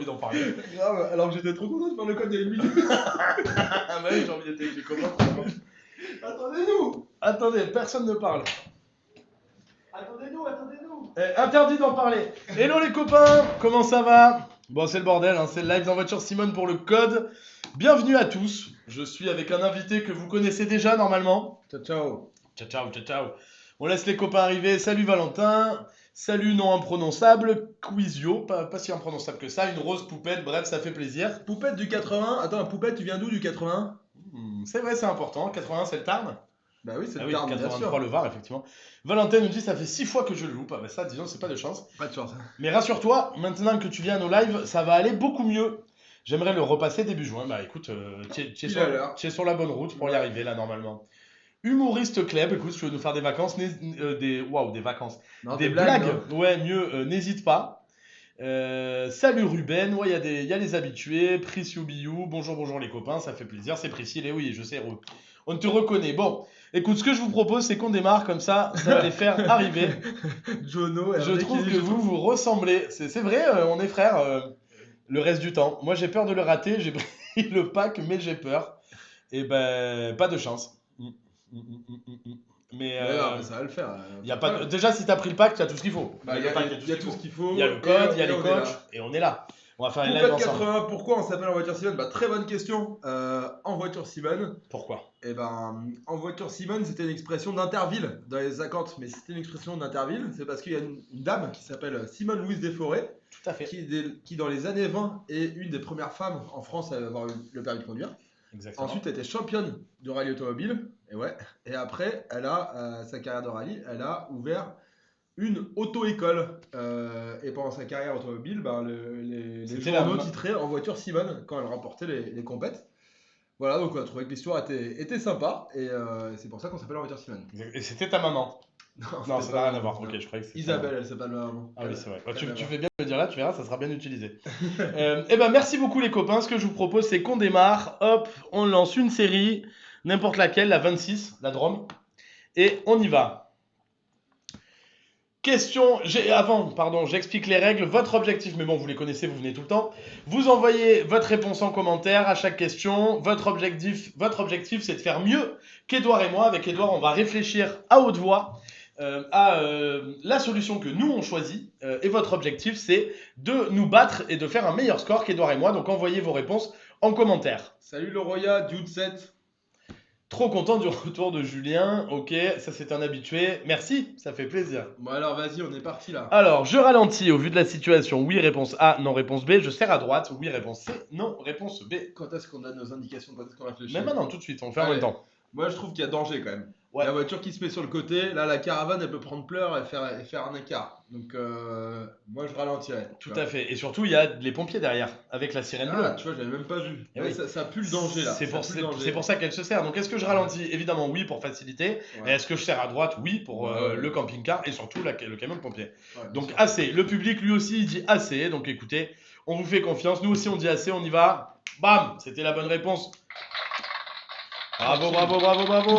envie d'en parler. Grave, alors que j'étais trop content de faire le code il y a une minute. Ah bah oui, j'ai envie d'être avec les copains. Attendez-nous. Attendez, personne ne parle. Attendez-nous. Interdit d'en parler. Hello les copains, comment ça va? Bon, c'est le bordel, hein, c'est le live dans Voiture Simone pour le code. Bienvenue à tous. Je suis avec un invité que vous connaissez déjà normalement. Ciao. Ciao. On laisse les copains arriver. Salut Valentin. Salut non imprononçable. Quizio, pas si imprononçable que ça. Une rose poupette, bref, ça fait plaisir. Poupette du 80. Attends, Poupette, tu viens d'où du 80? C'est vrai, c'est important. 80, c'est le Tarn. Bah oui, c'est Ah le oui, Tarn, bien 83 sûr. le Var, effectivement. Valentin nous dit ça fait 6 fois que je le loupe. Ah bah ça, disons, c'est pas de chance. Pas de chance. Mais rassure-toi, maintenant que tu viens à nos lives, ça va aller beaucoup mieux. J'aimerais le repasser début juin. Bah écoute, tu Il a l'heure. es sur la bonne route pour y arriver là normalement. Humoriste Club, écoute, si tu veux nous faire des vacances, des vacances, Non, des blagues, ouais, mieux, n'hésite pas. Salut Ruben, ouais, il y a les habitués, Prisciou Biou, bonjour les copains, ça fait plaisir, c'est Priscille, et oui, je sais, on te reconnaît. Bon, écoute, ce que je vous propose, c'est qu'on démarre comme ça va les faire arriver. Jono, Je trouve que vous ressemblez, c'est vrai, on est frères le reste du temps. Moi j'ai peur de le rater, j'ai pris le pack, mais j'ai peur. Et ben, pas de chance. Mais, non, mais ça va le faire. y a pas de... Déjà, si t'as pris le pack, tu as tout ce qu'il faut. Bah, il y a tout ce qu'il faut. Il y a le code, il y a les on est coachs, là. et on est là. On va faire une live Poupette ensemble. 80, pourquoi on s'appelle En Voiture Simone? Bah, très bonne question. En Voiture Simone. Pourquoi? Eh ben, En Voiture Simone, c'était une expression d'Interville dans les 50, mais c'était une expression d'Interville. C'est parce qu'il y a une dame qui s'appelle Simone Louise Desforêts, Tout à fait. qui dans les années 20 est une des premières femmes en France à avoir eu le permis de conduire. Exactement. Ensuite, elle était championne de rallye automobile. Et après, elle a sa carrière de rallye, elle a ouvert une auto-école. Et pendant sa carrière automobile, les journaux titraient En Voiture Simone quand elle remportait les compètes. Voilà, donc on a trouvé que l'histoire était sympa, et c'est pour ça qu'on s'appelle En Voiture Simone. Et c'était ta maman? Non, ça n'a rien à voir. Ok, je croyais que c'était Isabelle, elle s'appelle ma maman. Ah oui, c'est vrai. Tu fais bien de me dire là, tu verras, ça sera bien utilisé. Eh ben, merci beaucoup les copains. Ce que je vous propose, c'est qu'on démarre. Hop, on lance une série, n'importe laquelle, la 26, la Drôme. Et on y va. Question, j'explique les règles, votre objectif, mais bon, vous les connaissez, vous venez tout le temps. Vous envoyez votre réponse en commentaire à chaque question. Votre objectif, c'est de faire mieux qu'Edouard et moi. Avec Edouard, on va réfléchir à haute voix à la solution que nous on choisit. Et votre objectif, c'est de nous battre et de faire un meilleur score qu'Edouard et moi. Donc envoyez vos réponses en commentaire. Salut le Roya, Dude 7. Trop content du retour de Julien. Ok, ça c'est un habitué. Merci, ça fait plaisir. Bon alors vas-y, on est parti là. Alors, je ralentis au vu de la situation. Oui, réponse A, non, réponse B. Je serre à droite. Oui, réponse C, non, réponse B. Quand est-ce qu'on a nos indications? Quand est-ce qu'on réfléchit? Mais maintenant, tout de suite, on le fait en même temps. Moi, je trouve qu'il y a danger quand même. Ouais. La voiture qui se met sur le côté, là, la caravane, elle peut prendre pleurs et faire un écart. Donc, moi, je ralentirais. Tout à fait. Et surtout, il y a les pompiers derrière, avec la sirène bleue. Ah, tu vois, j'avais même pas vu. Eh oui. Ça pue le danger là. C'est pour ça qu'elle se sert. Donc, est-ce que je ralentis? Évidemment, oui, pour faciliter. Ouais. Et est-ce que je serre à droite? Oui, pour Ouais. le camping-car et surtout le camion de pompiers. Ouais, Donc, sûr. assez. Le public, lui aussi, il dit assez. Donc, écoutez, on vous fait confiance. Nous aussi, on dit assez. On y va. Bam! C'était la bonne réponse. Bravo.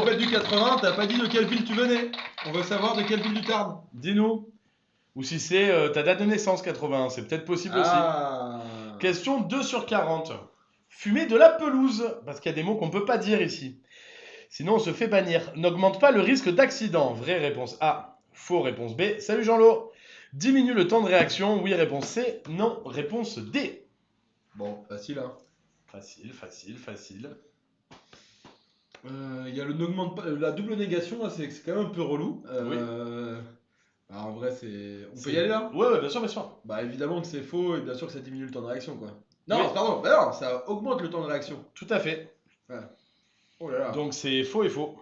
Poupette du 80, t'as pas dit de quelle ville tu venais. On veut savoir de quelle ville du Tarn. Dis-nous. Ou si c'est ta date de naissance 81, c'est peut-être possible aussi. Question 2 sur 40. Fumer de la pelouse, parce qu'il y a des mots qu'on peut pas dire ici. Sinon on se fait bannir. N'augmente pas le risque d'accident. Vraie réponse A. Faux réponse B. Salut Jean-Lo. Diminue le temps de réaction. Oui réponse C. Non réponse D. Bon, facile hein. Facile. Il y a n'augmente pas. La double négation, là, c'est quand même un peu relou. Oui. En vrai, on peut y aller là? Ouais, bien sûr. Bah évidemment que c'est faux et bien sûr que ça diminue le temps de réaction quoi. Non, Oui. pardon, bah non, ça augmente le temps de réaction. Tout à fait. Ouais. Oh là là. Donc c'est faux et faux.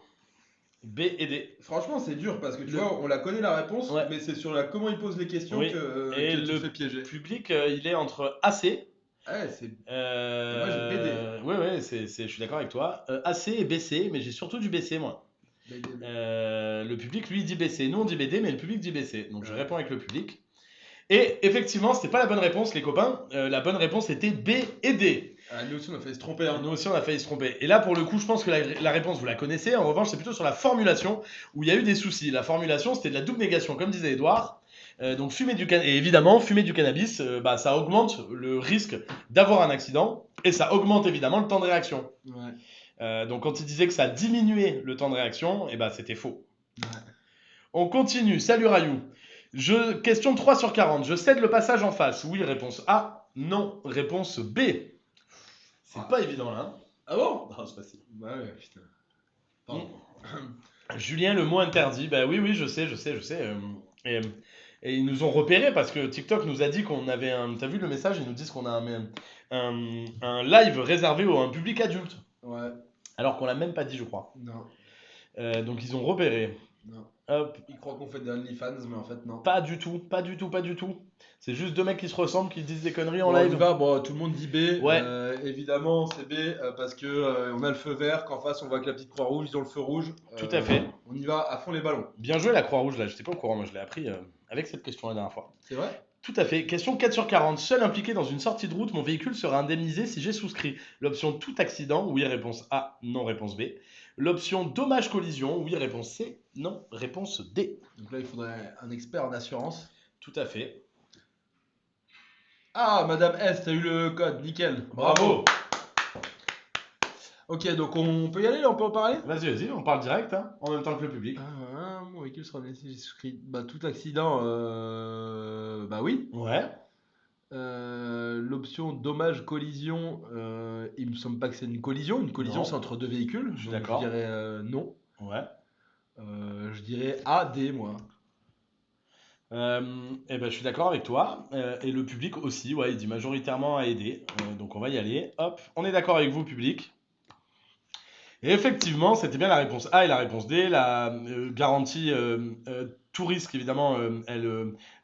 B et D. Franchement, c'est dur parce que tu vois, on la connaît la réponse, Ouais. mais c'est sur comment il pose les questions Oui. que Et tu te le fais piéger. public, il est entre AC. Ouais, c'est. Moi j'ai BD. Ouais, je suis d'accord avec toi. AC et BC, mais j'ai surtout du BC moi. BD. Le public lui dit BC. Nous on dit BD, mais le public dit BC. Donc je Ouais. réponds avec le public. Et effectivement, c'était pas la bonne réponse, les copains. La bonne réponse était B et D. Ah, nous aussi on a failli se tromper. Hein. Nous aussi on a failli se tromper. Et là pour le coup, je pense que la réponse vous la connaissez. En revanche, c'est plutôt sur la formulation où il y a eu des soucis. La formulation, c'était de la double négation, comme disait Edouard. Donc fumer du cannabis, et évidemment, fumer du cannabis, bah, ça augmente le risque d'avoir un accident et ça augmente évidemment le temps de réaction. Ouais. Donc quand il disait que ça diminuait le temps de réaction, et bah, c'était faux. Ouais. On continue. Salut Rayou. Question 3 sur 40. Je cède le passage en face. Oui, réponse A. Non, réponse B. C'est Ah. pas évident là. Hein. Ah bon? Non, c'est facile. Bah ouais, putain. Pardon. Julien, le mot interdit. Bah oui, je sais. Et, et ils nous ont repérés parce que TikTok nous a dit qu'on avait un. T'as vu le message? Ils nous disent qu'on a un live réservé à un public adulte. Ouais. Alors qu'on l'a même pas dit, je crois. Non. Donc ils ont repéré. Non. Hop. Ils croient qu'on fait des OnlyFans, mais en fait, non. Pas du tout. C'est juste deux mecs qui se ressemblent, qui disent des conneries en Bon, on y live. va. Bon, tout le monde dit B. Ouais. Évidemment, c'est B parce que on a le feu vert. Qu'en face, on voit que la petite croix rouge, ils ont le feu rouge. Tout à fait. On y va à fond les ballons. Bien joué la Croix-Rouge là, j'étais pas au courant, moi je l'ai appris avec cette question la dernière fois. C'est vrai? Tout à fait. Question 4 sur 40. Seul impliqué dans une sortie de route, mon véhicule sera indemnisé si j'ai souscrit. L'option tout accident, oui, réponse A, non, réponse B. L'option dommage collision, oui, réponse C, non, réponse D. Donc là, il faudrait un expert en assurance. Tout à fait. Ah, Madame S, t'as eu le code, nickel. Bravo. Ok, donc on peut y aller là, on peut en parler? Vas-y, on parle direct, hein, en même temps que le public. Mon véhicule sera indemnisé si j'ai souscrit. Bah, tout accident, bah oui. Ouais. L'option dommage collision, il me semble pas que c'est une collision. Une collision, Non. c'est entre deux véhicules. Je suis Donc, d'accord. Je dirais non. Ouais. Je dirais A, D, moi. Eh ben, je suis d'accord avec toi. Et le public aussi, ouais, il dit majoritairement à aider. Donc on va y aller. Hop, on est d'accord avec vous, public. Et effectivement, c'était bien la réponse A et la réponse D. La garantie tout risque, évidemment,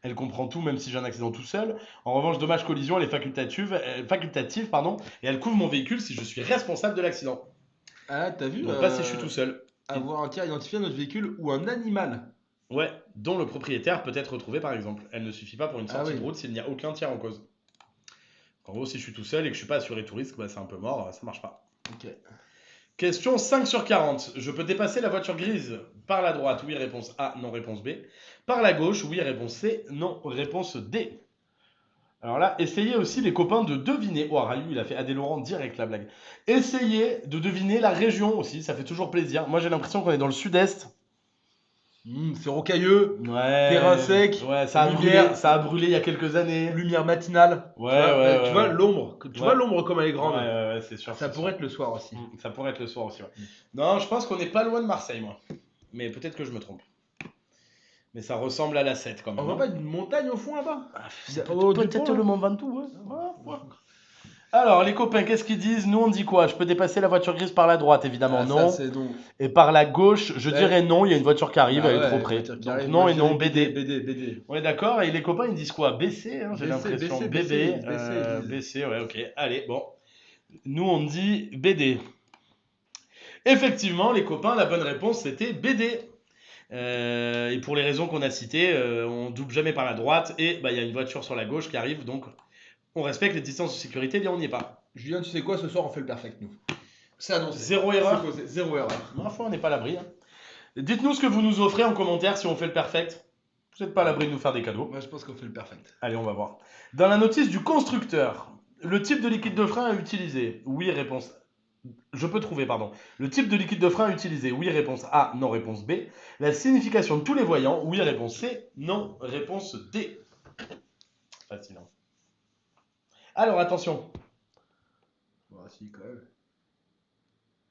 elle comprend tout, même si j'ai un accident tout seul. En revanche, dommage collision, elle est facultative, pardon, et elle couvre mon véhicule si je suis responsable de l'accident. Ah, t'as vu? Donc pas si je suis tout seul. Avoir un tir identifié à notre véhicule ou un animal. Ouais, dont le propriétaire peut être retrouvé par exemple. Elle ne suffit pas pour une sortie oui. de route s'il n'y a aucun tiers en cause. En gros, si je suis tout seul et que je suis pas assuré tout risque, bah, c'est un peu mort, ça marche pas. Ok. Question 5 sur 40. Je peux dépasser la voiture grise par la droite, oui, réponse A, non, réponse B. Par la gauche, oui, réponse C, non, réponse D. Alors là, essayez aussi les copains de deviner. Oh, Rayou, il a fait Adé Laurent direct la blague. Essayez de deviner la région aussi, ça fait toujours plaisir. Moi, j'ai l'impression qu'on est dans le sud-est. C'est rocailleux, Ouais. terrain sec, Ouais, ça lumière. a brûlé il y a quelques années. lumière matinale. Ouais, Tu vois l'ombre. Tu vois l'ombre comme elle est grande. Ouais, c'est sûr. Ça c'est pourrait sûr. être le soir aussi. Ça pourrait être le soir aussi, ouais. Non, je pense qu'on n'est pas loin de Marseille, moi. Mais peut-être que je me trompe. Mais ça ressemble à la 7 quand même. On voit pas une montagne au fond là-bas? C'est Oh, du peut-être pont, là. le Mont Ventoux, ouais. Alors, les copains, qu'est-ce qu'ils disent? Nous, on dit quoi? Je peux dépasser la voiture grise par la droite, évidemment, non. Ça, c'est non. Et par la gauche, je dirais non, il y a une voiture qui arrive, Bah elle est ouais, trop près. voiture qui Donc arrive. non Moi, et je non, dirais BD. BD. On est d'accord? Et les copains, ils disent quoi? BC, hein, j'ai l'impression. BC, BC, ouais, ok. Allez, bon. Nous, on dit BD. Effectivement, les copains, la bonne réponse, c'était BD. Et pour les raisons qu'on a citées, on double jamais par la droite et bah, il y a une voiture sur la gauche qui arrive, donc on respecte les distances de sécurité, bien on n'y est pas. Julien, tu sais quoi? Ce soir, on fait le perfect, nous. C'est annoncé. Zéro erreur. C'est posé. Zéro erreur. Ma foi, on n'est pas à l'abri. Hein. Dites-nous ce que vous nous offrez en commentaire si on fait le perfect. Vous n'êtes pas à l'abri de nous faire des cadeaux. Moi, je pense qu'on fait le perfect. Allez, on va voir. Dans la notice du constructeur, le type de liquide de frein à utiliser. Oui, réponse. Je peux trouver, pardon. Le type de liquide de frein à utiliser. Oui, réponse A, non, réponse B. La signification de tous les voyants. Oui, réponse C, non, réponse D. Facile. Hein. Alors, attention. Bah, si, quand même.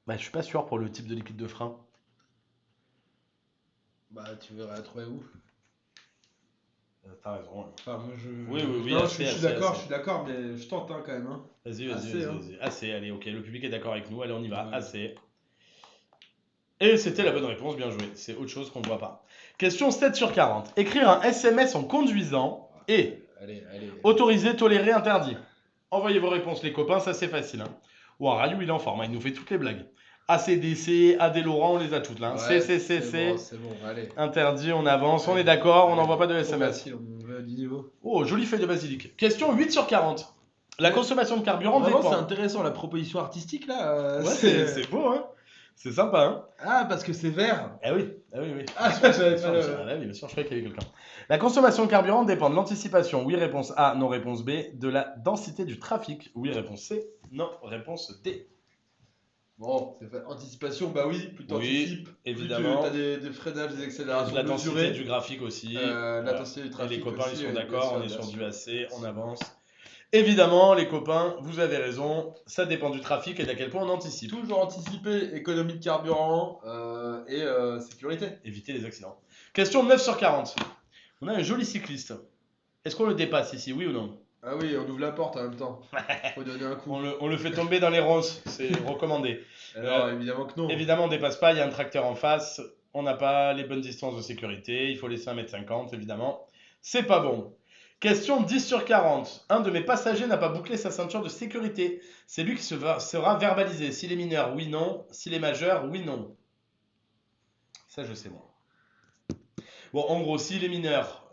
Bah, je suis pas sûr pour le type de liquide de frein. Bah, tu verras la trouver où? T'as raison. Hein. Enfin, moi, je. Oui, Non, assez, je suis d'accord, mais je tente hein, quand même. Hein. Vas-y. Hein. Assez, allez, ok. Le public est d'accord avec nous. Allez, on y va. Ouais. Assez. Et c'était la bonne réponse, bien joué. C'est autre chose qu'on ne voit pas. Question 7 sur 40. Écrire un SMS en conduisant et allez. Autorisé, toléré, interdit. Envoyez vos réponses, les copains, ça c'est facile. Hein. Ouah, Rayou, il est en forme, hein, il nous fait toutes les blagues. ACDC, AD Laurent, on les a toutes là. Hein. Ouais, C. C'est bon, allez. Interdit, on avance, on est d'accord, on n'envoie pas de SMS. Facile, on veut du niveau. Oh, jolie feuille de basilic. Question 8 sur 40. La consommation de carburant Vraiment, dépend. c'est intéressant, la proposition artistique là. Ouais, c'est beau, hein. C'est sympa, hein? Ah, parce que c'est vert. Eh oui, ah oui, oui. Ah, Bien sûr, j'avais bien sûr, pas bien sûr. Ah bah oui, bien sûr, je croyais qu'il y avait quelqu'un. La consommation de carburant dépend de l'anticipation. Oui, réponse A, non, réponse B. De la densité du trafic. Oui, réponse C, non, réponse D. Bon, c'est fait. Anticipation, bah oui, plus Oui, t'anticipes, plus tu évidemment. as des freinages, des accélérations La densité mesurées. du graphique aussi. La Voilà. densité du Et les trafic copains, ils aussi, sont oui, bien d'accord, sûr, on est bien sur du sûr. AC, on avance. Évidemment, les copains, vous avez raison, ça dépend du trafic et d'à quel point on anticipe. Toujours anticiper, économie de carburant et sécurité. Éviter les accidents. Question 9 sur 40. On a un joli cycliste. Est-ce qu'on le dépasse ici, oui ou non? Ah oui, on ouvre la porte en même temps. Faut donner un coup. On le fait tomber dans les ronces, c'est recommandé. Alors, évidemment que non. Évidemment, on ne dépasse pas, il y a un tracteur en face, on n'a pas les bonnes distances de sécurité, il faut laisser 1,50 m, évidemment. C'est pas bon. Question 10 sur 40. Un de mes passagers n'a pas bouclé sa ceinture de sécurité. C'est lui qui sera verbalisé. S'il est mineur, oui, non. S'il est majeur, oui, non. Ça, je sais moi. Bon, en gros, s'il est mineur,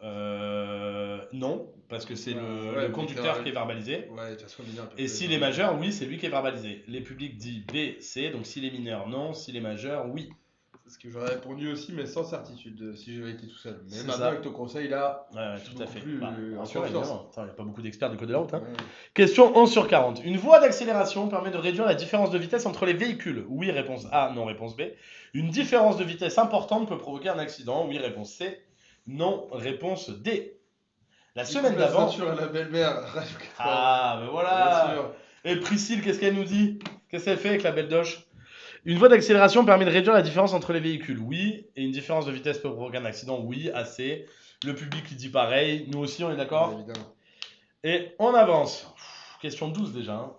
non, parce que c'est le conducteur qui est verbalisé. Ouais, de toute façon, mineur, Et s'il est majeur, oui, c'est lui qui est verbalisé. Les publics disent B, C, donc s'il est mineur, non. S'il est majeur, oui. C'est ce que j'aurais répondu aussi, mais sans certitude, si j'avais été tout seul. Mais C'est maintenant, ça. avec ton conseil là, Ouais, je suis tout à beaucoup fait. plus Bah, en bien sûr, confiance. évidemment. Attends, il n'y a pas beaucoup d'experts du code de la route, hein. Ouais. Question 11 sur 40. Une voie d'accélération permet de réduire la différence de vitesse entre les véhicules. Oui, réponse A, non, réponse B. Une différence de vitesse importante peut provoquer un accident. Oui, réponse C. Non, réponse D. La semaine La d'avant. ceinture à la belle-mère. Ah, ben voilà. Bien sûr. Et Priscille, qu'est-ce qu'elle nous dit? Qu'est-ce qu'elle fait avec la belle doche? Une voie d'accélération permet de réduire la différence entre les véhicules. Oui. Et une différence de vitesse peut provoquer un accident. Oui, assez. Le public il dit pareil. Nous aussi, on est d'accord? Ouais, évidemment. Et on avance. Question 12 déjà, hein.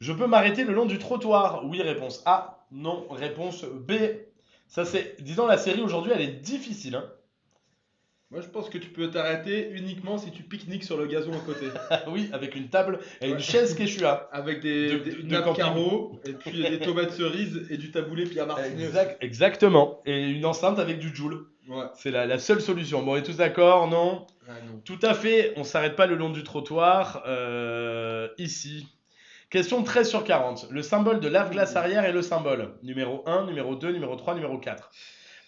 Je peux m'arrêter le long du trottoir. Oui, réponse A. Non, réponse B. Ça c'est, disons, la série aujourd'hui, elle est difficile, hein. Moi, je pense que tu peux t'arrêter uniquement si tu pique-niques sur le gazon à côté. Oui, avec une table et Ouais. une chaise Quechua. Avec De des camping. nappes carreaux, et puis des tomates cerises et du taboulé Pierre Martinet. Exactement. Et une enceinte avec du Joule. Ouais. C'est la seule solution. Bon, on est tous d'accord, non? Ah non. Tout à fait, on s'arrête pas le long du trottoir. Ici. Question 13 sur 40. Le symbole de lave-glace arrière est le symbole. Numéro 1, numéro 2, numéro 3, numéro 4.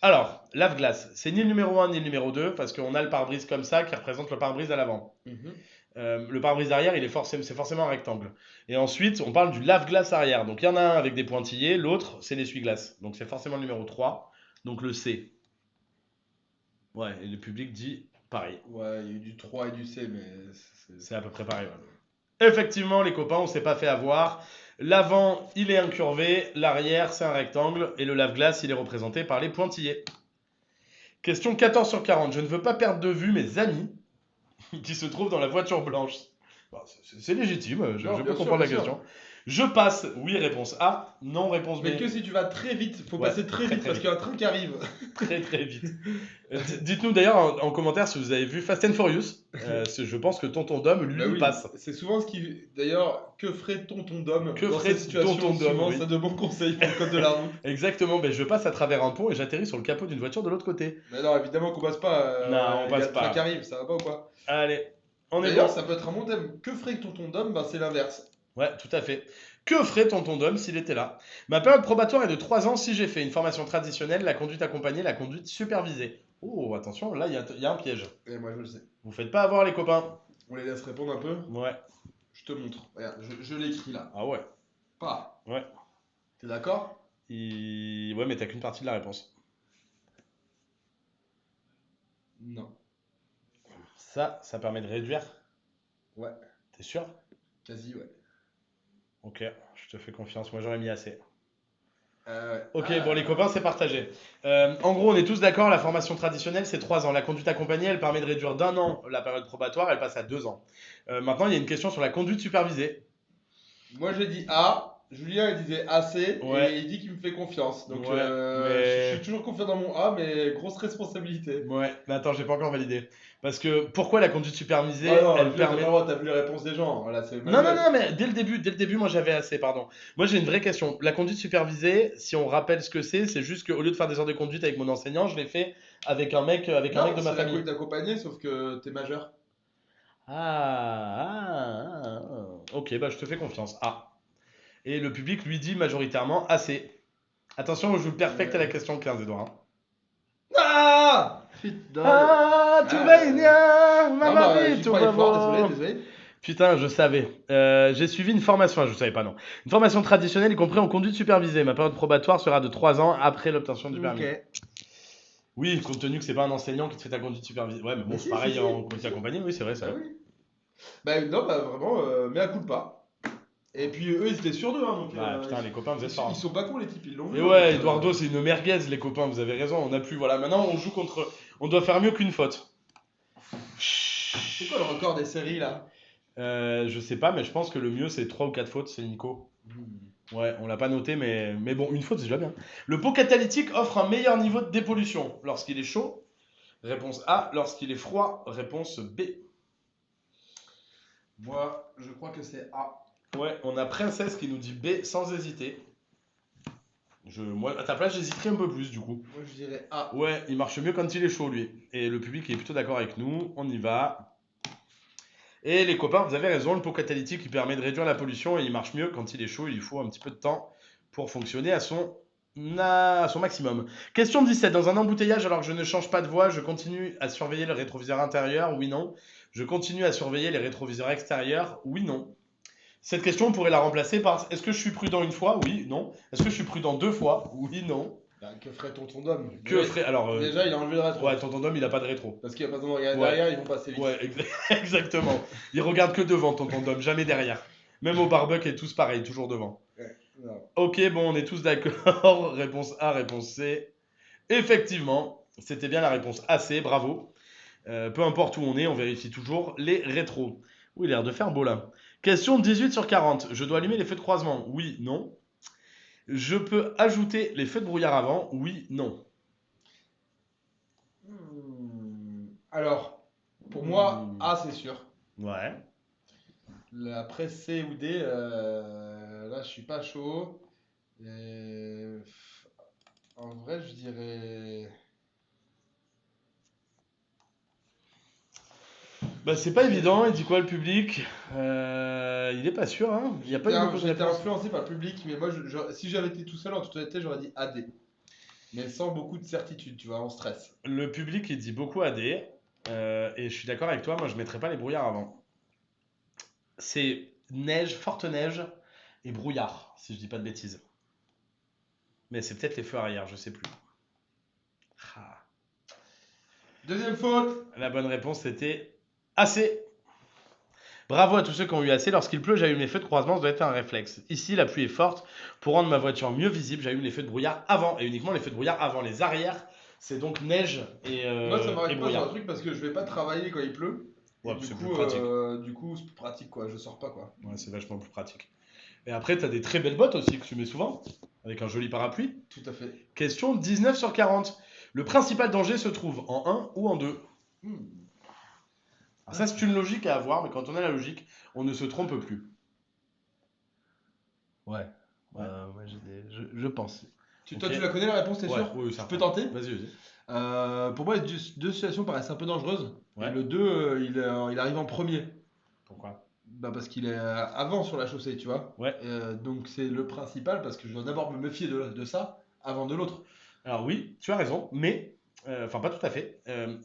Alors, lave-glace, c'est ni le numéro 1 ni le numéro 2, parce qu'on a le pare-brise comme ça qui représente le pare-brise à l'avant. Le pare-brise arrière, c'est forcément un rectangle. Et ensuite, on parle du lave-glace arrière. Donc il y en a un avec des pointillés, l'autre, c'est l'essuie-glace. Donc c'est forcément le numéro 3, donc le C. Ouais, et le public dit pareil. Ouais, il y a eu du 3 et du C, mais C'est à peu près pareil. Ouais. Effectivement, les copains, on s'est pas fait avoir. L'avant, il est incurvé, l'arrière, c'est un rectangle, et le lave-glace, il est représenté par les pointillés. Question 14 sur 40. Je ne veux pas perdre de vue mes amis qui se trouvent dans la voiture blanche. Bon, c'est légitime, je Non, peux bien sûr, comprendre la bien sûr. question. Je passe, oui, réponse A, non, réponse B. Mais que si tu vas très vite, faut Ouais, passer très très, vite très parce vite. qu'il y a un train qui arrive. Très très vite. Dites-nous d'ailleurs en commentaire si vous avez vu Fast and Furious. Je pense que Tonton Dom, lui, Bah oui, passe. c'est souvent ce qui. D'ailleurs, que ferait Tonton Dom Que dans ferait cette situation? Tonton Dom, Souvent, oui. ça de bons conseils pour le code de la route. Exactement, ben, je passe à travers un pont et j'atterris sur le capot d'une voiture de l'autre côté. Mais non, évidemment qu'on passe pas. Non, on Il y a passe le train pas. qui arrive, ça va pas ou quoi? Allez, on est D'ailleurs, bon. ça peut être un bon thème. Que ferait Tonton Dom? Ben, c'est l'inverse. Ouais, tout à fait. Que ferait Tonton Dom s'il était là? Ma période probatoire est de 3 ans si j'ai fait une formation traditionnelle, la conduite accompagnée, la conduite supervisée. Oh, attention, là, il y a un piège. Et moi, je le sais. Vous faites pas avoir les copains. On les laisse répondre un peu. Ouais. Je te montre. Regarde, je l'écris là. Ah ouais. Pas. Ouais. T'es d'accord? Ouais, mais t'as qu'une partie de la réponse. Non. Ça permet de réduire. Ouais. T'es sûr? Quasi, ouais. Ok, je te fais confiance. Moi, j'aurais mis assez. Ouais. Ok, bon, les copains, c'est partagé. En gros, on est tous d'accord, la formation traditionnelle, c'est 3 ans. La conduite accompagnée, elle permet de réduire d'1 an la période probatoire, elle passe à 2 ans. Maintenant, il y a une question sur la conduite supervisée. Moi, j'ai dit A. Julien, il disait AC. Ouais. Et il dit qu'il me fait confiance. Donc, Ouais, mais- je suis toujours confiant dans mon A, mais grosse responsabilité. Ouais, mais attends, j'ai pas encore validé. Parce que pourquoi la conduite supervisée, Ah non, elle Julien, t'as pas permet. le droit, t'as vu les réponses des gens. Voilà, c'est Non, non, manuel. non, mais dès le début, moi j'avais assez, pardon. Moi j'ai une vraie question. La conduite supervisée, si on rappelle ce que c'est juste qu'au lieu de faire des heures de conduite avec mon enseignant, je l'ai fait avec un mec, avec un Non, mec de ma c'est la famille. conduite accompagnée, sauf que t'es majeur. Ok, bah je te fais confiance. Ah. Et le public lui dit majoritairement assez. Attention, on joue perfect à la question 15, Edouard. Hein. Ah putain. Ah, tout va bien, Non, ma bah, vie, j'y tout croyais va fort, bon. désolé. Putain, je savais. J'ai suivi une formation, je savais pas non. Une formation traditionnelle, y compris en conduite supervisée. Ma période probatoire sera de 3 ans après l'obtention du permis. Ok. Oui, compte tenu que c'est pas un enseignant qui te fait ta conduite supervisée. Ouais, mais bon, Mais c'est si, pareil si, en si, conduite si. accompagnée, oui, c'est vrai, Bah ça. oui. Bah non, bah vraiment, mea culpa. Et puis eux, ils étaient sûrs d'eux, hein, donc Ouais, putain, les copains, vous êtes forts. ils sont pas cons, les types, ils l'ont vu. Et hein, ouais, donc, Eduardo, c'est une merguez, les copains, vous avez raison, on a plus. Voilà, maintenant on joue contre. On doit faire mieux qu'une faute. C'est quoi le record des séries là? Je sais pas, mais je pense que le mieux c'est 3 ou 4 fautes, c'est Nico. Ouais, on l'a pas noté, mais bon, une faute c'est déjà bien. Le pot catalytique offre un meilleur niveau de dépollution lorsqu'il est chaud. Réponse A. Lorsqu'il est froid. Réponse B. Moi, je crois que c'est A. Ouais, on a Princesse qui nous dit B sans hésiter. Moi, à ta place, j'hésiterais un peu plus du coup. Moi, je dirais A. Ouais, il marche mieux quand il est chaud, lui. Et le public est plutôt d'accord avec nous. On y va. Et les copains, vous avez raison, le pot catalytique, il permet de réduire la pollution et il marche mieux quand il est chaud. Il lui faut un petit peu de temps pour fonctionner à son maximum. Question 17. Dans un embouteillage, alors que je ne change pas de voie, je continue à surveiller le rétroviseur intérieur? Oui, non. Je continue à surveiller les rétroviseurs extérieurs? Oui, non. Cette question, on pourrait la remplacer par est-ce que je suis prudent une fois? Oui, non. Est-ce que je suis prudent 2 fois? Oui, non. Bah, que ferait tonton Dom? Que ferait. Alors, Déjà, il a enlevé le rétro. ouais, tonton Dom, il a pas de rétro. Parce qu'il n'y a pas besoin de regarder Ouais. derrière, ils vont passer vite. Ouais, exactement. Il regarde que devant, tonton Dom, jamais derrière. Même au barbecue, et tous pareil, toujours devant. Ouais, non. Ok, bon, on est tous d'accord. Réponse A, réponse C. Effectivement, c'était bien la réponse AC, bravo. Peu importe où on est, on vérifie toujours les rétros. Oui, il a l'air de faire beau là. Question 18 sur 40. Je dois allumer les feux de croisement? Oui, non. Je peux ajouter les feux de brouillard avant? Oui, non. Alors, pour moi, A, c'est sûr. Ouais. Après C ou D, là, je suis pas chaud. En vrai, je dirais. Bah, c'est pas évident, il dit quoi le public? Il est pas sûr, hein. Il n'y a pas eu beaucoup de J'ai été réponses. influencé par le public, mais moi, si j'avais été tout seul, en toute honnêteté, j'aurais dit AD. Mais sans beaucoup de certitude, tu vois, en stress. Le public, il dit beaucoup AD. Et je suis d'accord avec toi, moi je mettrais pas les brouillards avant. C'est neige, forte neige et brouillard, si je dis pas de bêtises. Mais c'est peut-être les feux arrière, je sais plus. Ah. Deuxième faute. La bonne réponse c'était AC. Bravo à tous ceux qui ont eu AC. Lorsqu'il pleut, j'allume les feux de croisement, ça doit être un réflexe. Ici, la pluie est forte. Pour rendre ma voiture mieux visible, j'allume les feux de brouillard avant. Et uniquement les feux de brouillard avant. Les arrières, c'est donc neige et Moi, ça et m'arrête pas sur brouillard. un truc parce que je vais pas travailler quand il pleut. Ouais, Et c'est plus pratique. du coup, c'est plus pratique, quoi. Je sors pas, quoi. Ouais, c'est vachement plus pratique. Et après, tu as des très belles bottes aussi que tu mets souvent, avec un joli parapluie. Tout à fait. Question 19 sur 40. Le principal danger se trouve en 1 ou en 2? Alors ça, c'est une logique à avoir, mais quand on a la logique, on ne se trompe plus. Ouais. Ouais. Je pense. Toi, Ok. tu la connais la réponse, t'es Ouais, sûr? oui, Je certain. peux tenter? Vas-y, Pour moi, les deux situations paraissent un peu dangereuses. Ouais. Et le 2, il arrive en premier. Pourquoi? Bah parce qu'il est avant sur la chaussée, tu vois. Ouais. Donc c'est le principal parce que je dois d'abord me méfier de ça avant de l'autre. Alors oui, tu as raison, mais enfin pas tout à fait.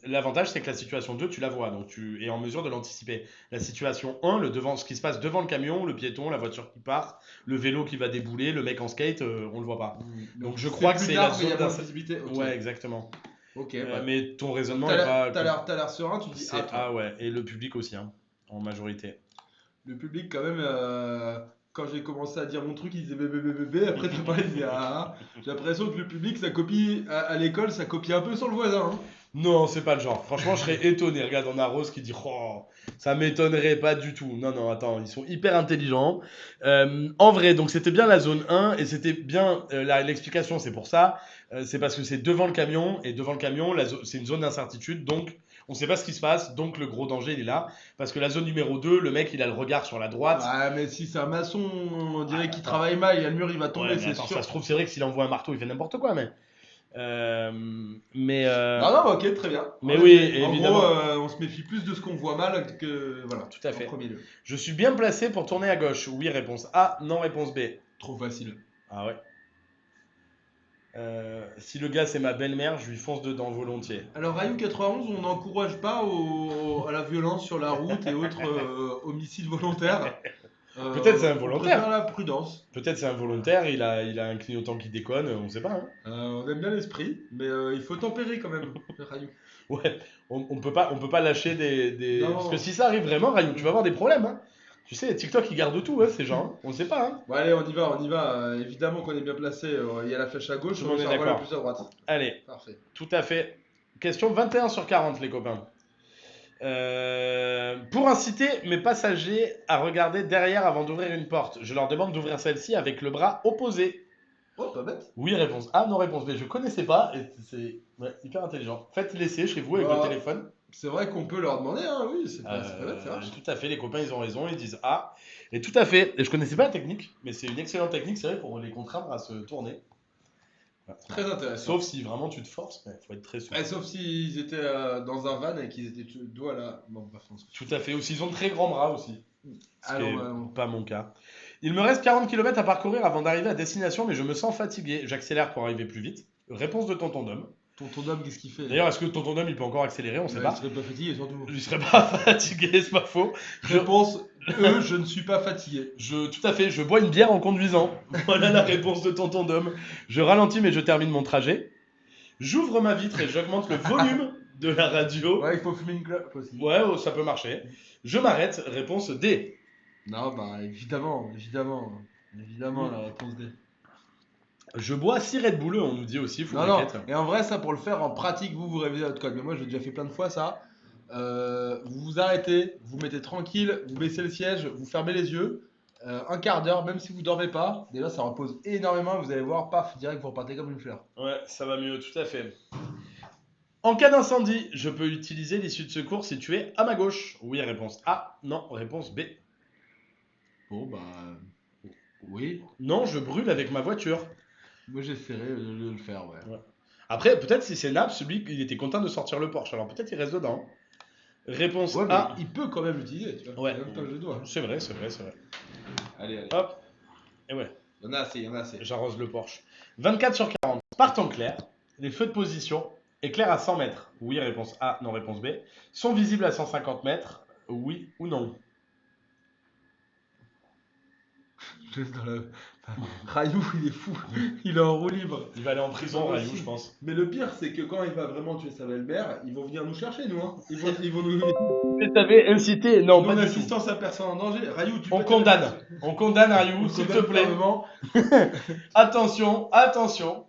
L'avantage c'est que la situation 2, tu la vois, donc tu es en mesure de l'anticiper. La situation 1, ce qui se passe devant le camion, le piéton, la voiture qui part, le vélo qui va débouler, le mec en skate, on le voit pas. Donc je crois que c'est la mais il y a zone moins de visibilité. Ok. Ouais, exactement. Ok. Mais ton raisonnement T'as est pas. l'air serein, tu dis C'est A, toi. A, ouais, et le public aussi, hein, en majorité. Le public, quand même, quand j'ai commencé à dire mon truc, il disait bébé, après t'as parlé, il disait ah. J'ai l'impression que le public, ça copie, à l'école, ça copie un peu sur le voisin. Hein. Non, c'est pas le genre. Franchement, je serais étonné. Regarde, on a Rose qui dit oh, ça m'étonnerait pas du tout. Non, non, attends, ils sont hyper intelligents. En vrai, donc c'était bien la zone 1 et c'était bien l'explication, c'est pour ça. C'est parce que c'est devant le camion et devant le camion, c'est une zone d'incertitude. Donc, on sait pas ce qui se passe. Donc, le gros danger, il est là. Parce que la zone numéro 2, le mec, il a le regard sur la droite. Ouais, mais si c'est un maçon, on dirait qu'il travaille mal, il y a le mur, il va tomber, Ouais, mais c'est attends, sûr. ça se trouve, c'est vrai que s'il envoie un marteau, il fait n'importe quoi, mais. Non, ok, très bien. Mais En oui, effet, évidemment. En gros, on se méfie plus de ce qu'on voit mal que. Voilà, Tout à fait. en premier lieu. Je suis bien placé pour tourner à gauche. Oui, réponse A. Non, réponse B. Trop facile. Ah ouais. Si le gars c'est ma belle-mère, je lui fonce dedans volontiers. Alors, Rayou 91, on n'encourage pas à la violence sur la route et autres homicides volontaires. Peut-être c'est On préfère involontaire. la prudence. Peut-être c'est involontaire, il a un clignotant qui déconne, on sait pas. Hein. On aime bien l'esprit, mais il faut tempérer quand même, Rayou. Ouais, on peut pas lâcher des... Non. Parce que si ça arrive vraiment, Rayou, tu vas avoir des problèmes. Hein. Tu sais, TikTok ils gardent tout, hein, ces gens. Hein. On ne sait pas. Hein. Bon, allez, on y va, on y va. Évidemment qu'on est bien placé. Il y a la flèche à gauche, Tout le monde est on s'envoie la d'accord. plus à droite. Allez, Parfait. tout à fait. Question 21 sur 40, les copains. Pour inciter mes passagers à regarder derrière avant d'ouvrir une porte, je leur demande d'ouvrir celle-ci avec le bras opposé. Oh, pas bête. Oui, réponse A, non, réponse B. Je connaissais pas et c'est hyper intelligent. Faites l'essai chez vous avec Bah, votre téléphone. C'est vrai qu'on peut leur demander, hein, oui, c'est pas bête, c'est vrai. Tout à fait, les copains ils ont raison, ils disent A. Et tout à fait, et je connaissais pas la technique, mais c'est une excellente technique, c'est vrai, pour les contraindre à se tourner. Voilà. Très intéressant. Sauf si vraiment tu te forces, il faut être très souple. Sauf s'ils étaient dans un van et qu'ils étaient dos à la. Bon, bref, on se- Tout à fait, ou s'ils ont de très grands bras aussi. Ce Ah qui non, est non. pas mon cas. Il me reste 40 km à parcourir avant d'arriver à destination, mais je me sens fatigué. J'accélère pour arriver plus vite. Réponse de Tonton Dom. Tonton Dom, qu'est-ce qu'il fait? D'ailleurs, est-ce que Tonton Dom il peut encore accélérer? On sait pas. Il serait pas fatigué, surtout. Je serais pas fatigué, c'est pas faux. Réponse je ne suis pas fatigué. Tout à fait, je bois une bière en conduisant. Voilà la réponse de Tonton Dom. Je ralentis, mais je termine mon trajet. J'ouvre ma vitre et j'augmente le volume de la radio. Ouais, il faut fumer une clope aussi. Ouais, oh, ça peut marcher. Je m'arrête. Réponse D. Non, bah évidemment, la réponse D. Je bois 6 Red Bull, on nous dit aussi, faut Non, t'inquiète. et en vrai, ça pour le faire en pratique, vous révisez votre code. Mais moi, j'ai déjà fait plein de fois ça. Vous vous arrêtez, vous mettez tranquille, vous baissez le siège, vous fermez les yeux. Un quart d'heure, même si vous dormez pas, déjà ça repose énormément. Vous allez voir, paf, direct, vous repartez comme une fleur. Ouais, ça va mieux, tout à fait. En cas d'incendie, je peux utiliser l'issue de secours située à ma gauche. Oui, réponse A. Non, réponse B. Bon, bah. Oui. Non, je brûle avec ma voiture. Moi, j'essaierai de le faire, ouais. Après, peut-être si c'est Naps, celui il était content de sortir le Porsche. Alors peut-être il reste dedans. Réponse Ouais, mais A. il peut quand même l'utiliser, tu vois. Ouais. C'est même pas le jeu de doigt. C'est vrai, c'est vrai, c'est vrai. Allez. Hop. Et ouais, Il y en a assez. j'arrose le Porsche. 24 sur 40. Partant clair, les feux de position éclairent à 100 mètres. Oui, réponse A. Non, réponse B. Sont visibles à 150 mètres. Oui ou non. Rayou, il est fou. Il est en roue libre. Il va aller en prison, Ah, Rayou, si. je pense. Mais le pire, c'est que quand il va vraiment tuer sa belle-mère, ils vont venir nous chercher, nous. Hein. Ils vont nous. Mais t'avais incité. Non, pas du tout. Non-assistance à personne en danger. Rayou, tu On peux condamne. On condamne Rayou, On s'il te condamne plaît. fermement. Attention, attention.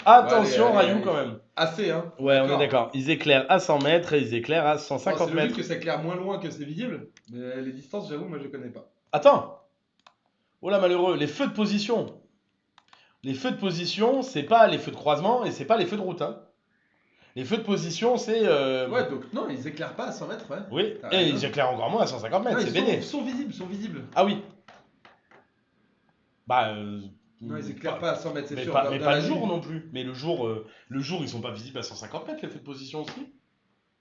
Attention, allez, Rayou, allez. quand même. Assez, hein. Ouais, on est d'accord. Ils éclairent à 100 mètres et ils éclairent à Bon, 150 c'est logique mètres. que ça éclaire moins loin que c'est visible. Mais les distances, j'avoue, moi, je connais pas. Attends. Oh là, malheureux. Les feux de position. Les feux de position, c'est pas les feux de croisement et c'est pas les feux de route. Hein. Les feux de position, c'est. Ouais, donc non, ils éclairent pas à 100 mètres, ouais. Oui, T'as et raison. ils éclairent encore moins à 150 mètres, Non, c'est ils béné. sont visibles. Ah oui. Bah. Non, ils éclairent pas à 100 mètres, c'est Mais sûr. pas, dans- mais dans pas la le jour nuit. non plus. Mais le jour, ils sont pas visibles à 150 mètres, les feux de position aussi.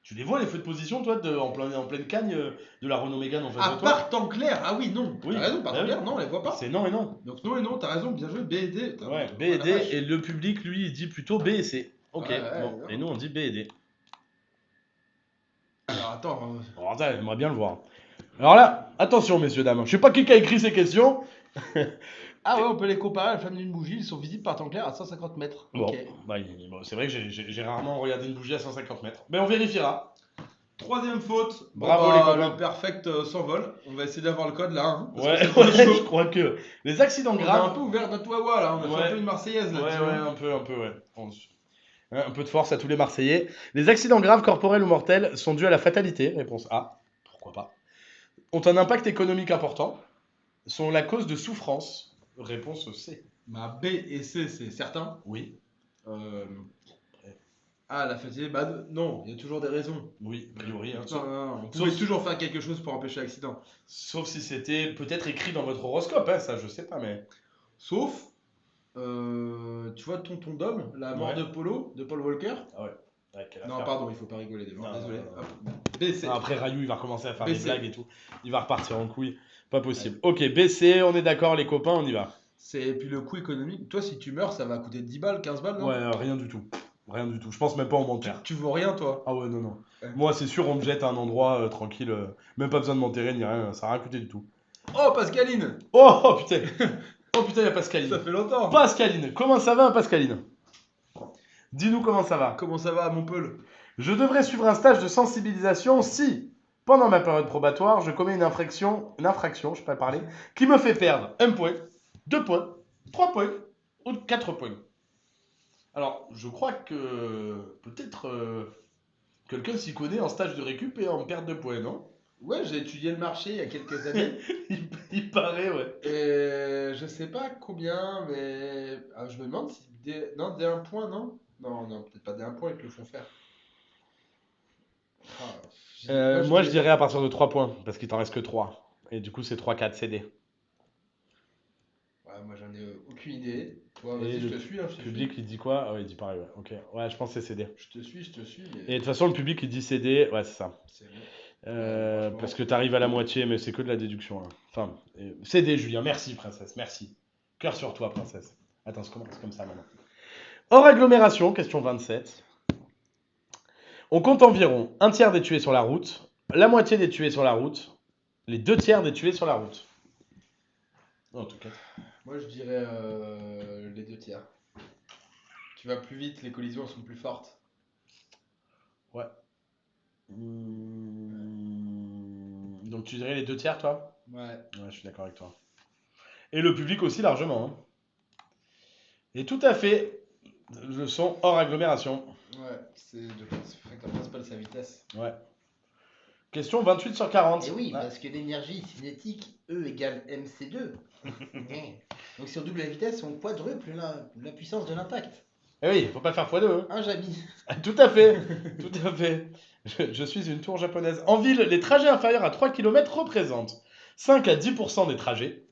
Tu les vois, les feux de position, toi, en pleine cagne de la Renault Mégane en face À de toi. part temps clair, ah oui, non. Oui. T'as raison, par Ah temps oui. clair, non, on les voit pas. C'est non et non. Donc non et non, t'as raison, bien joué, B et D. Putain, Ouais, B oh et la D, vache. et le public, lui, il dit plutôt B et C. Ok, Ouais, ouais, bon. non. Et nous, on dit B et D. Alors attends, Bon, attends, j'aimerais bien le voir. Alors là, attention, messieurs, dames. Je sais pas qui a écrit ces questions. ah ouais, on peut les comparer à la flamme d'une bougie, ils sont visibles par temps clair à 150 mètres. Bon, Ok. bah, bon, c'est vrai que j'ai rarement regardé une bougie à 150 mètres. Mais on vérifiera. Troisième faute. Bravo, les copains. Le perfect s'envole. On va essayer d'avoir le code là. Hein, parce Ouais, que c'est pas ouais, chaud. je crois que les accidents On a un graves. peu ouvert notre wawa là, on a fait Ouais. un peu une marseillaise là. Ouais, un peu, ouais. Un peu de force à tous les Marseillais. Les accidents graves, corporels ou mortels sont dus à la fatalité. Réponse A. Pourquoi pas. Ont un impact économique important. Sont la cause de souffrance. Réponse C. Bah, B et C, c'est certain. Oui. Ah, la fatigue, bah non, il y a toujours des raisons. Oui, a priori. Hein. Non, on pouvait toujours faire quelque chose pour empêcher l'accident. Sauf si c'était peut-être écrit dans votre horoscope, hein, ça je sais pas, mais. Sauf, tu vois, Tonton Dom, la mort Ouais. de Polo, de Paul Walker. Ah ouais. Ouais, quelle Non, affaire. pardon, il faut pas rigoler des Non, morts, désolé. non, non. Hop. B, C. Non, après Rayou, il va recommencer à faire BC. des blagues et tout. Il va repartir en couille. Pas possible. Ok, BC, on est d'accord, les copains, on y va. Et puis le coût économique, toi, si tu meurs, ça va coûter 10 balles, 15 balles, non? Ouais, rien du tout. Rien du tout. Je pense même pas en Tu, m'enterre. tu vaux rien, toi. Ah ouais, non, non. Ouais. Moi, c'est sûr, on me jette à un endroit tranquille. Même pas besoin de m'enterrer ni rien. Ça a rien coûté du tout. Oh, Pascaline! Oh, oh, putain. Oh putain, il y a Pascaline. Ça fait longtemps. Pascaline, comment ça va, Pascaline? Dis-nous comment ça va. Comment ça va, mon Peul? Je devrais suivre un stage de sensibilisation si, pendant ma période probatoire, je commets une infraction, je sais pas parler, qui me fait perdre 1 point, 2 points, 3 points ou 4 points. Alors, je crois que peut-être quelqu'un s'y connaît en stage de récup et en perte de points, non? Ouais, j'ai étudié le marché il y a quelques années. Il paraît, ouais. Et je sais pas combien, mais je me demande si non, dès un point, non? Non, non, peut-être pas dès un point, ils te le font faire. Ah, Moi, je dirais à partir de 3 points, parce qu'il t'en reste que 3. Et du coup, c'est 3-4 CD. Ouais, moi j'en ai aucune idée. Ouais, Et vas-y, je le te suis, hein, je te public, suis. il dit quoi? Ah ouais, il dit pareil, ouais. Ok. Ouais, je pense que c'est CD. Je te suis, Et de mais toute façon, le public, il dit CD. Ouais, c'est ça. c'est bon. Ouais, franchement. Parce que t'arrives à la moitié, mais c'est que de la déduction, là. Enfin, CD, Julien. Merci, princesse. Merci. Cœur sur toi, princesse. Attends, ça commence comme ça, maintenant. Hors agglomération, question 27. On compte environ un tiers des tués sur la route, la moitié des tués sur la route, les 2 tiers des tués sur la route. En tout cas. Moi je dirais les 2 tiers. Tu vas plus vite, les collisions sont plus fortes. Ouais. Donc tu dirais les 2 tiers, toi? Ouais. Ouais, je suis d'accord avec toi. Et le public aussi, largement. Hein. Et tout à fait, le son hors agglomération. Ouais, c'est le facteur principal, sa vitesse. Ouais. Question 28 sur 40. Et oui, Ah. parce que l'énergie cinétique, E égale mc2. Donc si on double la vitesse, on quadruple la puissance de l'impact. Eh oui, faut pas faire x2. Hein. Hein, Jamy? Tout à fait, tout à fait. Je suis une tour japonaise. En ville, les trajets inférieurs à 3 km représentent 5 à 10% des trajets,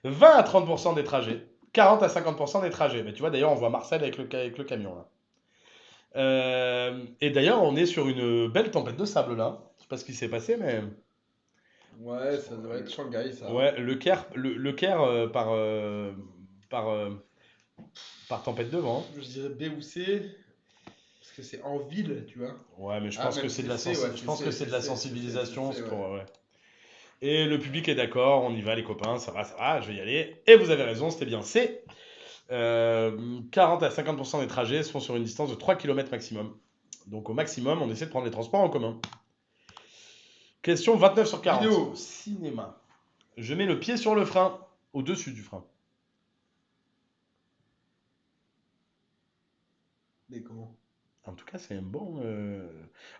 20 à 30% des trajets, 40 à 50% des trajets. Mais tu vois, d'ailleurs, on voit Marcel avec le camion, là. Et d'ailleurs, on est sur une belle tempête de sable, là. Je sais pas ce qui s'est passé, mais... Ouais, ça devrait être Shanghai, ça. Ouais, le Caire par tempête de vent. Je dirais B ou C, parce que c'est en ville, tu vois. Ouais, mais je Ah, pense même que c'est de la c'est C, ouais, je pense c'est que C, c'est de la c'est C, sensibilisation, c'est C, c'est pour ouais. ouais. Et le public est d'accord, on y va les copains, ça va, je vais y aller. Et vous avez raison, c'était bien C. 40 à 50% des trajets se font sur une distance de 3 km maximum. Donc au maximum, on essaie de prendre les transports en commun. Question 29 sur 40. Vidéo. Cinéma. Je mets le pied sur le frein, au-dessus du frein. Mais comment? En tout cas, c'est un bon.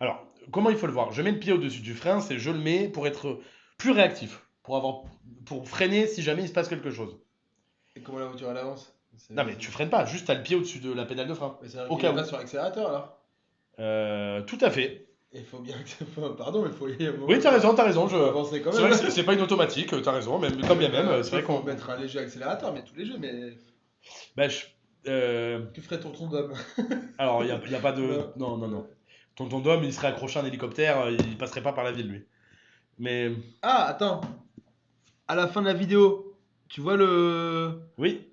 Alors, comment il faut le voir? Je mets le pied au-dessus du frein, c'est je le mets pour être plus réactif, pour freiner si jamais il se passe quelque chose. Et comment la voiture elle avance? Non, mais tu freines pas, juste t'as le pied au-dessus de la pédale de frein. Mais c'est Au cas où. pas sur l'accélérateur alors? Tout à fait. Il faut bien que. Pardon, mais il faut y aller. Oui, t'as raison, t'as raison. Faut avancer quand C'est même. vrai que c'est pas une automatique, t'as raison, même quand bien même, c'est vrai faut qu'on. mettre un léger accélérateur, mais tous les jeux, mais. Bah, Que ferait tonton Dom? Alors, y a pas de. Non, non, non. Tonton Dom, il serait accroché à un hélicoptère, il passerait pas par la ville, lui. Mais. Ah, attends. À la fin de la vidéo, tu vois le. Oui,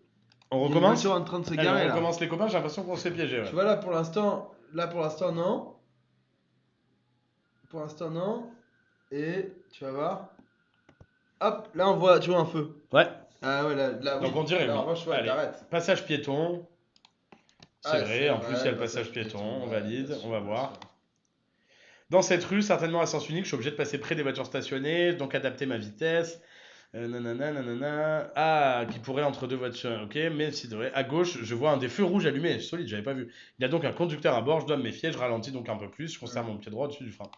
on Il y a une recommence. voiture en train de se Allez, garer on là. recommence les copains, j'ai l'impression qu'on s'est piégé. Ouais. Tu vois là pour l'instant, non. Pour l'instant non. Et tu vas voir. Hop, là tu vois un feu. Ouais. Ah ouais, là Donc oui. on dirait Là, oui. en revanche, ouais, Allez, t'arrêtes. passage piéton. C'est Ah, vrai, en plus il y a le passage piéton, on ouais, valide, bien sûr, on va bien voir. sûr. Dans cette rue, certainement à sens unique, je suis obligé de passer près des voitures stationnées, donc adapter ma vitesse. Nanana, nanana. Ah, qui pourrait entre deux voitures, ok, mais si devrait. À gauche, je vois un des feux rouges allumés, solide, j'avais pas vu. Il y a donc un conducteur à bord, je dois me méfier, je ralentis donc un peu plus, je conserve mon pied droit au-dessus du frein.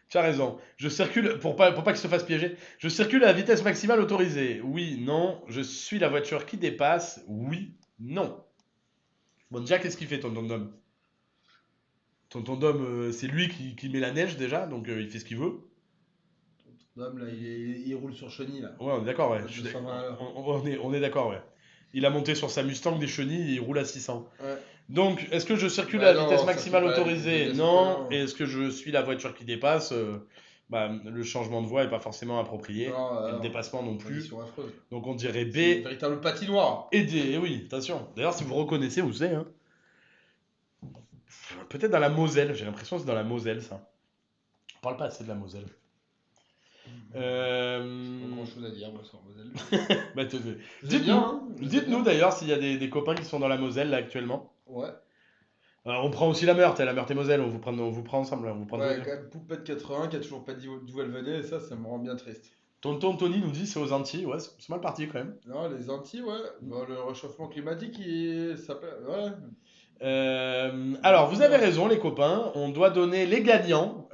Tu as raison. Je circule, pour pas qu'il se fasse piéger, je circule à la vitesse maximale autorisée. Oui, non. Je suis la voiture qui dépasse. Oui, non. Bon, déjà, qu'est-ce qu'il fait, Tonton Dom? Tonton Dom, c'est lui qui met la neige déjà, donc il fait ce qu'il veut. Dom là, il roule sur chenille là. Ouais, on est d'accord, ouais. Je suis d'accord. On est d'accord, ouais. Il a monté sur sa Mustang des chenilles et il roule à 600. Ouais. Donc, est-ce que je circule Bah à la non, vitesse ça maximale fait pas la autorisée? vitesse, Non. non. Et est-ce que je suis la voiture qui dépasse? Bah, le changement de voix est pas forcément approprié. Non, Et le dépassement non plus. Position affreuse. Donc on dirait C'est une B véritable patinoire. et D. Et oui, attention. D'ailleurs, si vous reconnaissez où c'est, hein. Peut-être dans la Moselle. J'ai l'impression que c'est dans la Moselle, ça. On parle pas assez de la Moselle. Pas Euh... grand chose à dire, moi, sur Moselle. bah, J'aime bien, hein. dites-nous d'ailleurs s'il y a des copains qui sont dans la Moselle là actuellement. Ouais. On prend aussi la Meurthe, la Meurthe et Moselle, on vous prend ensemble. On vous prend Ouais, tous les quand deux. même, Poupette 80 qui a toujours pas dit d'où elle venait, et ça me rend bien triste. Tonton Tony nous dit c'est aux Antilles, ouais, c'est mal parti quand même. Non, les Antilles, ouais. Bah, le réchauffement climatique, ouais. Alors, vous avez raison, les copains. On doit donner les gagnants.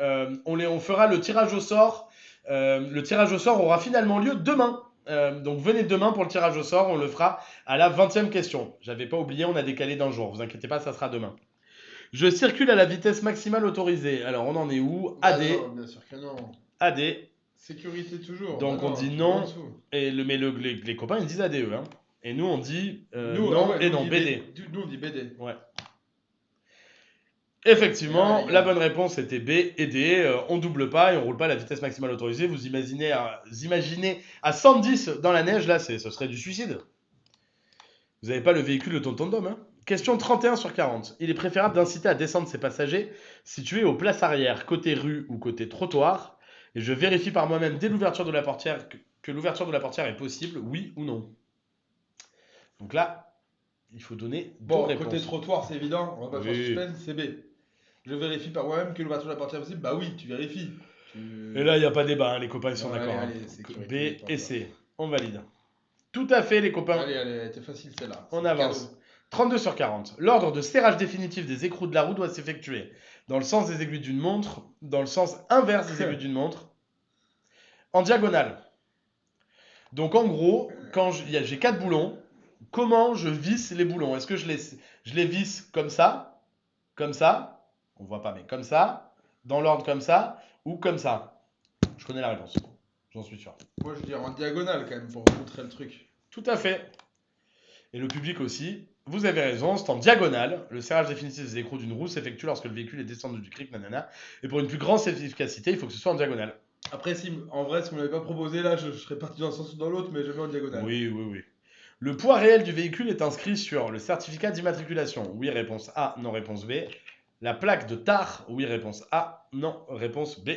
On fera le tirage au sort. Le tirage au sort aura finalement lieu demain. Donc, venez demain pour le tirage au sort. On le fera à la 20e question. J'avais pas oublié, on a décalé d'un jour. Vous inquiétez pas, ça sera demain. Je circule à la vitesse maximale autorisée. Alors, on en est où? Bah AD. non, bien sûr que non. AD. Sécurité toujours. Donc, Bah on non, dit toujours en non. dessous. Mais les copains, ils disent ADE. Hein. Et nous, on dit Nous, non ah ouais, et nous, on non. dit BD. Nous, on dit BD. Ouais. Effectivement, Ouais, les la gars. bonne réponse était B et D. On double pas et on roule pas à la vitesse maximale autorisée. Vous imaginez à 110 dans la neige, là, ce serait du suicide. Vous n'avez pas le véhicule de Tonton Dom. Hein. Question 31 sur 40. Il est préférable d'inciter à descendre ses passagers situés aux places arrière, côté rue ou côté trottoir. Et je vérifie par moi-même dès l'ouverture de la portière que l'ouverture de la portière est possible, oui ou non. Donc là, il faut donner deux Bon, réponses. côté trottoir, c'est évident. On va pas faire Oui. suspense, c'est B. Je vérifie par moi-même que l'ouverture de la portière est possible. Bah oui, tu vérifies. Et là, il n'y a pas débat, hein, les copains ils sont Non, d'accord. allez, hein. allez, sécurité, B et C, on valide. Tout à fait, les copains. Allez, elle était facile celle-là. On C'est avance. cadeau. 32 sur 40. L'ordre de serrage définitif des écrous de la roue doit s'effectuer dans le sens des aiguilles d'une montre, dans le sens inverse des aiguilles d'une montre, en diagonale. Donc en gros, quand j'ai 4 boulons, comment je visse les boulons? Est-ce que je les visse comme ça, on voit pas, mais comme ça, dans l'ordre comme ça, ou comme ça? Je connais la réponse, j'en suis sûr. Moi, je dirais en diagonale quand même pour montrer le truc. Tout à fait. Et le public aussi. Vous avez raison, c'est en diagonale. Le serrage définitif des écrous d'une roue s'effectue lorsque le véhicule est descendu du cric, nanana. Et pour une plus grande efficacité, il faut que ce soit en diagonale. Après, en vrai, si on m'avait pas proposé, là, je serais parti dans un sens ou dans l'autre, mais jamais en diagonale. Oui. Le poids réel du véhicule est inscrit sur le certificat d'immatriculation. Oui, réponse A, non, réponse B. La plaque de tar, oui, réponse A, non, réponse B.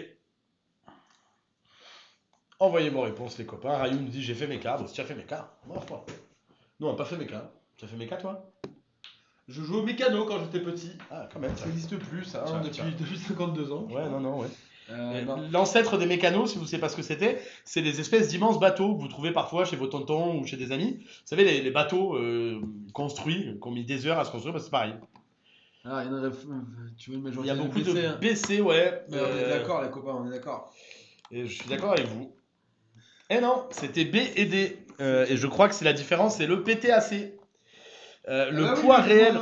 Envoyez vos réponses, les copains. Rayou nous dit j'ai fait mes cas. Bon, si tu as fait mes cas, moi, toi. Nous, on n'a pas fait mes cas. Tu as fait mes cas, toi? Je jouais au mécano quand j'étais petit. Ah, quand même. Ça n'existe plus, ça, Tiens, depuis 52 ans. Ouais, non, ouais. Non. L'ancêtre des mécanos, si vous ne savez pas ce que c'était, c'est des espèces d'immenses bateaux que vous trouvez parfois chez vos tontons ou chez des amis. Vous savez, les bateaux construits, qui ont mis des heures à se construire, bah, c'est pareil. Ah, il y en a, tu veux une Il y majorité a beaucoup de BC, hein. BC, ouais. Mais on est d'accord, les copains, on est d'accord. Et je suis d'accord avec vous. Eh non, c'était B et D. Et je crois que c'est la différence, c'est le PTAC. Le poids réel.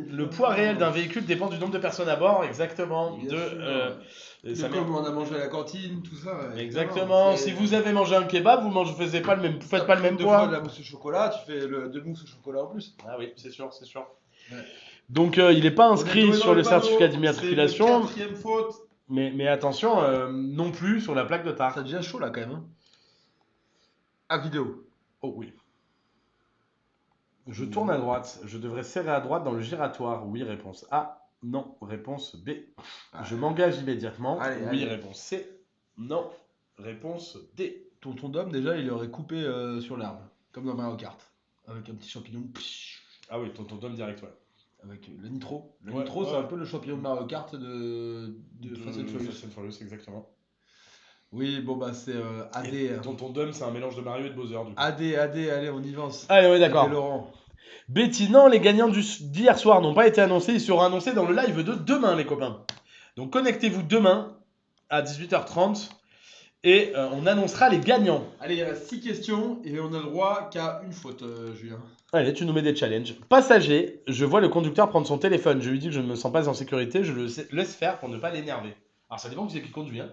Le poids réel d'un véhicule dépend du nombre de personnes à bord, exactement. Comme on a mangé à la cantine, tout ça. Exactement. Si vous avez mangé un kebab, vous faites pas le même deux poids. fois de la mousse au chocolat, tu fais de mousse au chocolat en plus. Ah oui, c'est sûr. Ouais. Donc il n'est pas On est inscrit tombé sur dans le panneau, certificat d'immatriculation, C'est une quatrième faute. mais attention, non plus sur la plaque de tar. Ça devient chaud là quand même. Hein. À vidéo. Oh oui. Je tourne à droite. Je devrais serrer à droite dans le giratoire. Oui, réponse A. Non, réponse B. Je m'engage immédiatement. Oui, réponse C. Non, réponse D. Tonton Dom, déjà, il aurait coupé sur l'arbre. Comme dans Mario Kart. Avec un petit champignon. Ah oui, tonton Dom direct, ouais. Avec le nitro. Le Ouais, nitro, ouais. c'est un peu le champignon de Mario Kart de Fast and Furious. Fast and Furious, exactement. Oui, bon bah c'est AD. Et tonton Dom, c'est un mélange de Mario et de Bowser, du coup. AD, allez, on y avance. Allez, ouais, d'accord. AD Laurent. Betty, non, les gagnants d'hier soir n'ont pas été annoncés. Ils seront annoncés dans le live de demain, les copains. Donc connectez-vous demain à 18h30 et on annoncera les gagnants. Allez, il y a 6 questions et on a le droit qu'à une faute, Julien. Allez, tu nous mets des challenges. Passager, je vois le conducteur prendre son téléphone. Je lui dis que je ne me sens pas en sécurité. Je le laisse faire pour ne pas l'énerver. Alors ça dépend de qui conduit. Hein.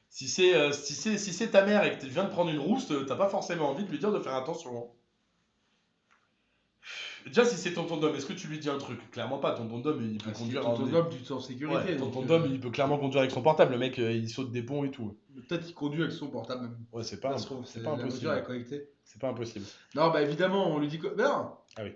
Si c'est ta mère et que tu viens de prendre une rouste, t'as pas forcément envie de lui dire de faire attention. Déjà, si c'est tonton Dom, est-ce que tu lui dis un truc? Clairement pas. Tonton Dom, il peut conduire. Ton homme, tu te sens en sécurité. Ouais, donc, tonton Dom, il peut clairement conduire avec son portable. Le mec, il saute des ponts et tout. Peut-être qu'il conduit avec son portable même. Ouais, c'est pas, Ça se trouve, c'est pas la voiture impossible. est connectée. C'est pas impossible. Non, bah évidemment, on lui dit quoi. Non. Ah oui.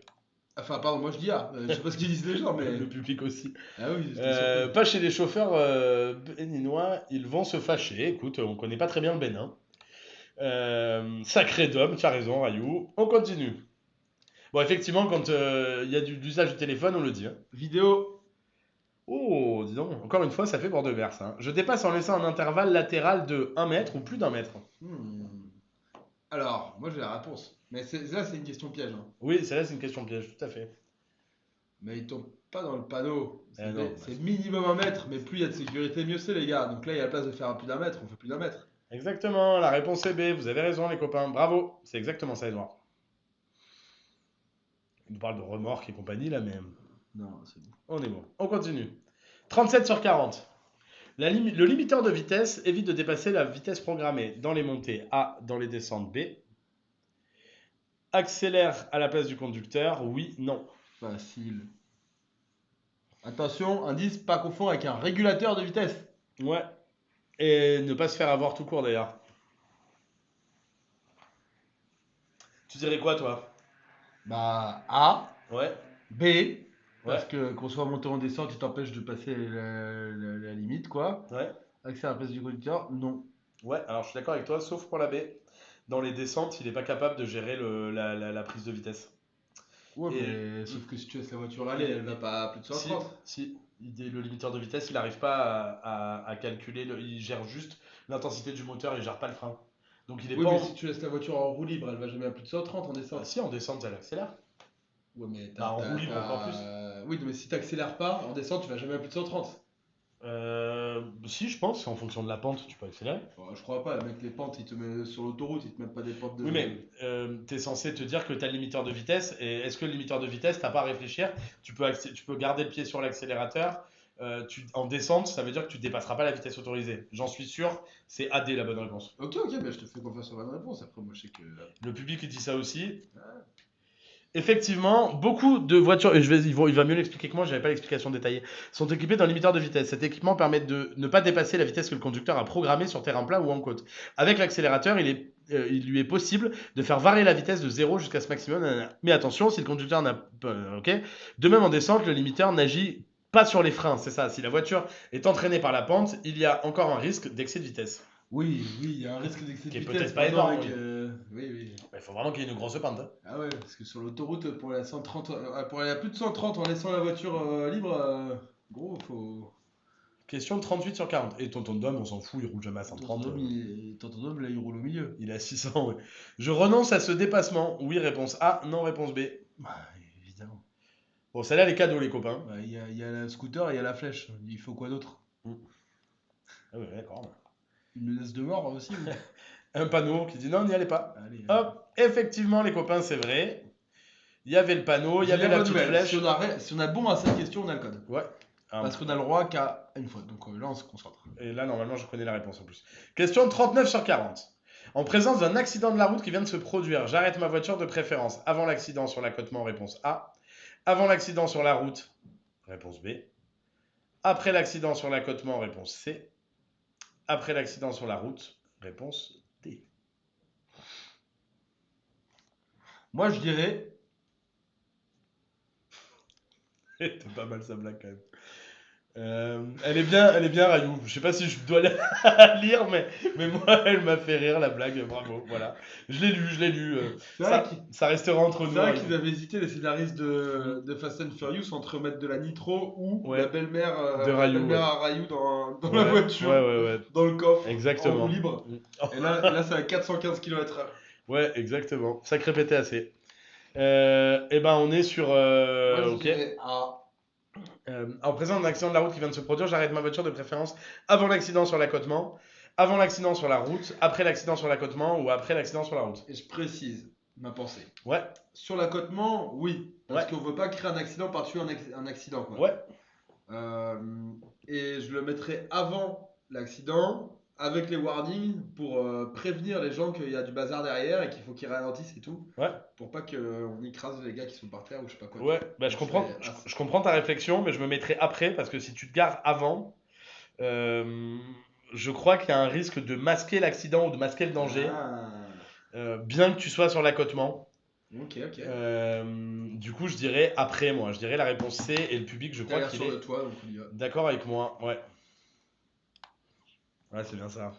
Enfin, pardon, moi je dis ah. Je sais pas ce qu'ils disent les gens, mais. Le public aussi. Ah oui, j'étais surpris. Pas chez les chauffeurs béninois, ils vont se fâcher. Écoute, on connaît pas très bien le Bénin. Sacré Dom, tu as raison, Rayou. On continue. Bon, effectivement, quand il y a de l'usage du téléphone, on le dit. Hein. Vidéo. Oh, dis donc, encore une fois, ça fait bord de verse. Hein. Je dépasse en laissant un intervalle latéral de 1 mètre ou plus d'1 mètre. Alors, moi j'ai la réponse. Mais là, c'est une question piège. Hein. Oui, celle-là, c'est une question piège, tout à fait. Mais il tombe pas dans le panneau. Non. C'est minimum 1 mètre, mais plus il y a de sécurité, mieux c'est, les gars. Donc là, il y a la place de faire plus d'1 mètre, on fait plus d'1 mètre. Exactement, la réponse est B. Vous avez raison, les copains. Bravo. C'est exactement ça, Edouard. Il nous parle de remorques et compagnie, là, mais Non, c'est bon. on est bon. On continue. 37 sur 40. Le limiteur de vitesse évite de dépasser la vitesse programmée dans les montées A, dans les descentes B. Accélère à la place du conducteur, oui, non. Facile. Attention, indice, pas confondre avec un régulateur de vitesse. Ouais. Et ne pas se faire avoir tout court, d'ailleurs. Tu dirais quoi, toi? Bah, A, Ouais. B, parce Ouais. que qu'on soit monté en descente, tu t'empêches de passer la limite, quoi. Ouais. Accès à la place du conducteur, non. Ouais, alors je suis d'accord avec toi, sauf pour la B. Dans les descentes, il n'est pas capable de gérer la prise de vitesse. Ouais, Et- mais sauf que si tu laisses la voiture aller, elle va pas à plus de 130. Si, le limiteur de vitesse, il n'arrive pas à calculer, il gère juste l'intensité du moteur, il gère pas le frein. Donc il est Oui, pas mais en... si tu laisses la voiture en roue libre, elle va jamais à plus de 130 en Ah, descente. si, en descente, elle accélère. Ouais, mais Bah, en roue libre, encore plus. Oui, mais si t'accélères pas, en descente, tu vas jamais à plus de 130. Si, je pense, en fonction de la pente, tu peux accélérer. Je crois pas, mec, les pentes, ils te mettent sur l'autoroute, ils te mettent pas des pentes de. Oui, mais t'es censé te dire que t'as le limiteur de vitesse, et est-ce que le limiteur de vitesse, t'as pas à réfléchir, tu peux garder le pied sur l'accélérateur, en descente, ça veut dire que tu dépasseras pas la vitesse autorisée. J'en suis sûr, c'est AD la bonne réponse. Ok, bah je te fais confiance sur la bonne réponse. Après, moi, je sais que. Le public il dit ça aussi. Effectivement, beaucoup de voitures, et il va mieux l'expliquer que moi, j'avais pas l'explication détaillée, sont équipées d'un limiteur de vitesse. Cet équipement permet de ne pas dépasser la vitesse que le conducteur a programmée sur terrain plat ou en côte. Avec l'accélérateur, il lui est possible de faire varier la vitesse de 0 jusqu'à ce maximum. Mais attention, si le conducteur n'a pas. Ok. De même en descente, le limiteur n'agit pas sur les freins, c'est ça. Si la voiture est entraînée par la pente, il y a encore un risque d'excès de vitesse. Oui, il y a un risque d'excès de Qui est vitesse. peut-être pas maintenant, énorme, avec, oui. Il faut vraiment qu'il y ait une grosse pente. Hein. Ah ouais, parce que sur l'autoroute, pour aller à 130, pour aller à plus de 130 en laissant la voiture libre, gros, faut. Question de 38 sur 40. Et tonton Dom, on s'en fout, il roule jamais à 130. Tonton Dom, là, il roule au milieu. Il est à 600, ouais. Je renonce à ce dépassement. Oui, réponse A. Non, réponse B. Bah, évidemment. Bon, celle-là, les cadeaux, les copains. Bah, il y a le scooter et il y a la flèche. Il faut quoi d'autre? Ah ouais, d'accord. Une menace de mort aussi ou... Un panneau qui dit non, n'y allez pas. Allez, Hop, effectivement, les copains, c'est vrai. Il y avait le panneau, il y avait la petite flèche. Si on a bon à cette question, on a le code. Ouais. Parce qu'on a le droit qu'à une fois. Donc là, on se concentre. Et là, normalement, je connais la réponse en plus. Question de 39 sur 40. En présence d'un accident de la route qui vient de se produire, j'arrête ma voiture de préférence avant l'accident sur l'accotement, réponse A. Avant l'accident sur la route, réponse B. Après l'accident sur l'accotement, réponse C. Après l'accident sur la route, réponse D. Moi, je dirais. C'est pas mal sa blague quand même. Elle est bien, Rayou. Je sais pas si je dois la lire, mais moi, elle m'a fait rire la blague. Bravo, voilà. Je l'ai lu. Ça restera entre nous. C'est vrai Rayou. qu'ils avaient hésité, les scénaristes de Fast and Furious, entre mettre de la nitro ou Ouais. la belle-mère De Rayou, la belle-mère ouais. à Rayou dans Ouais, la voiture, ouais. dans le coffre, Exactement. en roue libre. Et là, c'est à 415 km/h. Ouais, exactement. Sacré PTAC. Et ben, on est sur. Ok. En présence d'un accident de la route qui vient de se produire, j'arrête ma voiture de préférence avant l'accident sur l'accotement, avant l'accident sur la route, après l'accident sur l'accotement ou après l'accident sur la route. Et je précise ma pensée. Ouais, Sur l'accotement, oui. Parce Ouais. qu'on veut pas créer un accident par-dessus un accident. Quoi. ouais, Et je le mettrai avant l'accident, avec les warnings pour prévenir les gens qu'il y a du bazar derrière et qu'il faut qu'ils ralentissent et tout. Ouais. Pour pas qu'on écrase les gars qui sont par terre ou je sais pas quoi. Ouais, bah, je comprends ta réflexion, mais je me mettrai après parce que si tu te gares avant, je crois qu'il y a un risque de masquer l'accident ou de masquer le danger, bien que tu sois sur l'accotement. Ok. Du coup, je dirais après, moi. Je dirais la réponse C et le public, je crois qu'il sur est le toit, donc on y va. d'accord avec moi. Ouais. Ouais, c'est bien ça.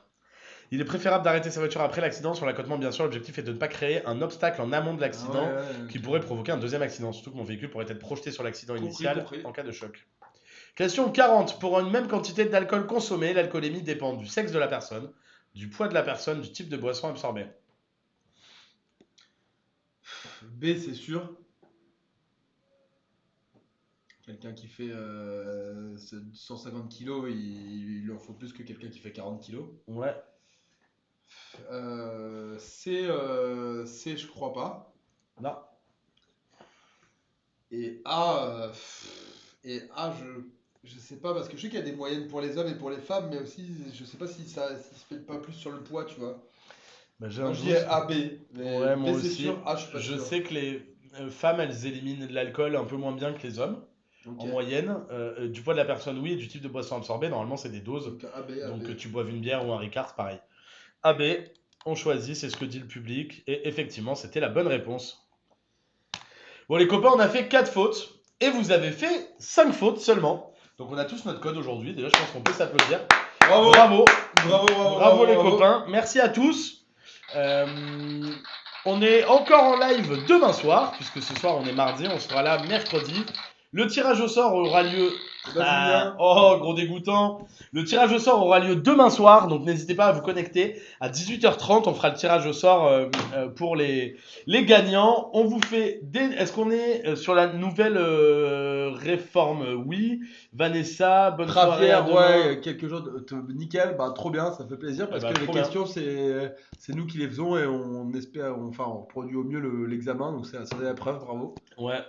Il est préférable d'arrêter sa voiture après l'accident. Sur l'accotement, bien sûr, l'objectif est de ne pas créer un obstacle en amont de l'accident qui pourrait provoquer un deuxième accident. Surtout que mon véhicule pourrait être projeté sur l'accident initial en cas de choc. Question 40. Pour une même quantité d'alcool consommé, l'alcoolémie dépend du sexe de la personne, du poids de la personne, du type de boisson absorbée. B, c'est sûr. Quelqu'un qui fait 150 kilos, il lui en faut plus que quelqu'un qui fait 40 kilos. Ouais. C, je crois pas. Non. Et A, je sais pas, parce que je sais qu'il y a des moyennes pour les hommes et pour les femmes, mais aussi, je sais pas si ça se fait pas plus sur le poids, tu vois. Bah, j'ai Moi, un je doute. dirais AB. Mais Ouais, B, moi c'est aussi. sûr. A, je suis pas Je sûr. sais que les femmes, elles éliminent l'alcool un peu moins bien que les hommes, Ok. en moyenne. Du poids de la personne, oui, et du type de boisson absorbée, normalement, c'est des doses. Donc AB. Donc, que tu boives une bière ou un Ricard, c'est pareil. AB, on choisit, c'est ce que dit le public. Et effectivement, c'était la bonne réponse. Bon, les copains, on a fait 4 fautes. Et vous avez fait 5 fautes seulement. Donc, on a tous notre code aujourd'hui. Déjà, je pense qu'on peut s'applaudir. Bravo. Bravo les copains. Merci à tous. On est encore en live demain soir, puisque ce soir on est mardi, on sera là mercredi. Le tirage au sort aura lieu. Oh, gros dégoûtant. Le tirage au sort aura lieu demain soir, donc n'hésitez pas à vous connecter. À 18h30, on fera le tirage au sort pour les gagnants. On vous fait des... Est-ce qu'on est sur la nouvelle réforme? Oui. Vanessa, bonne soirée à demain. Ouais, quelques jours, nickel, bah trop bien, ça fait plaisir parce que les questions c'est nous qui les faisons et on espère, on reproduit au mieux l'examen, donc ça est la preuve, bravo. Ouais.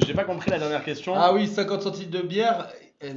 J'ai pas compris la dernière question. Ah oui, 50 centilitres de bière,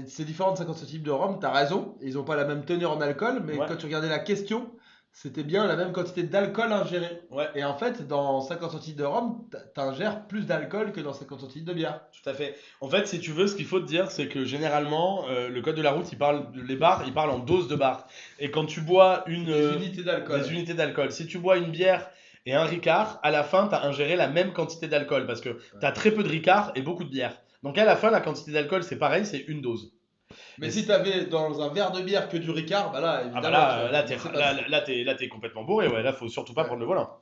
c'est différent de 50 centilitres de rhum, t'as raison, ils ont pas la même teneur en alcool, mais Ouais. quand tu regardais la question, c'était bien la même quantité d'alcool ingéré. Ouais. Et en fait, dans 50 centilitres de rhum, t'ingères plus d'alcool que dans 50 centilitres de bière. Tout à fait. En fait, si tu veux, ce qu'il faut te dire, c'est que généralement, le code de la route, les bars, il parle en dose de bars. Et quand tu bois Des unités d'alcool. des unités d'alcool, si tu bois une bière et un Ricard, à la fin, tu as ingéré la même quantité d'alcool parce que tu as très peu de Ricard et beaucoup de bière. Donc à la fin, la quantité d'alcool, c'est pareil, c'est une dose. Mais si t'avais dans un verre de bière que du Ricard, bah là, évidemment. Ah bah là, t'es complètement bourré, ouais. Là, faut surtout pas prendre le volant.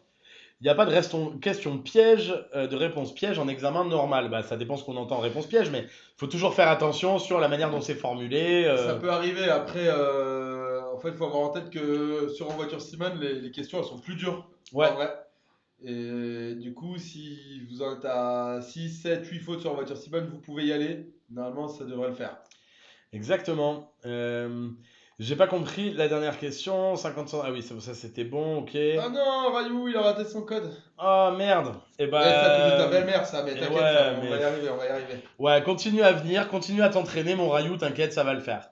Il n'y a pas de question piège, de réponse piège en examen normal. Bah, ça dépend ce qu'on entend en réponse piège, mais il faut toujours faire attention sur la manière dont c'est formulé. Ça peut arriver. Après, en fait, il faut avoir en tête que sur En Voiture Simone, les questions, elles sont plus dures. Ouais. En vrai. Et du coup, si vous en êtes à 6, 7, 8 fautes sur En Voiture Simone, vous pouvez y aller. Normalement, ça devrait le faire. Exactement. J'ai pas compris la dernière question. 50 Ah oui, ça c'était bon, ok. Ah non, Rayou, il a raté son code. Ah merde. Et bah. C'est à cause de ta belle-mère, ça, mais t'inquiète, ouais, on va y arriver, on va y arriver. Ouais, continue à venir, continue à t'entraîner, mon Rayou, t'inquiète, ça va le faire.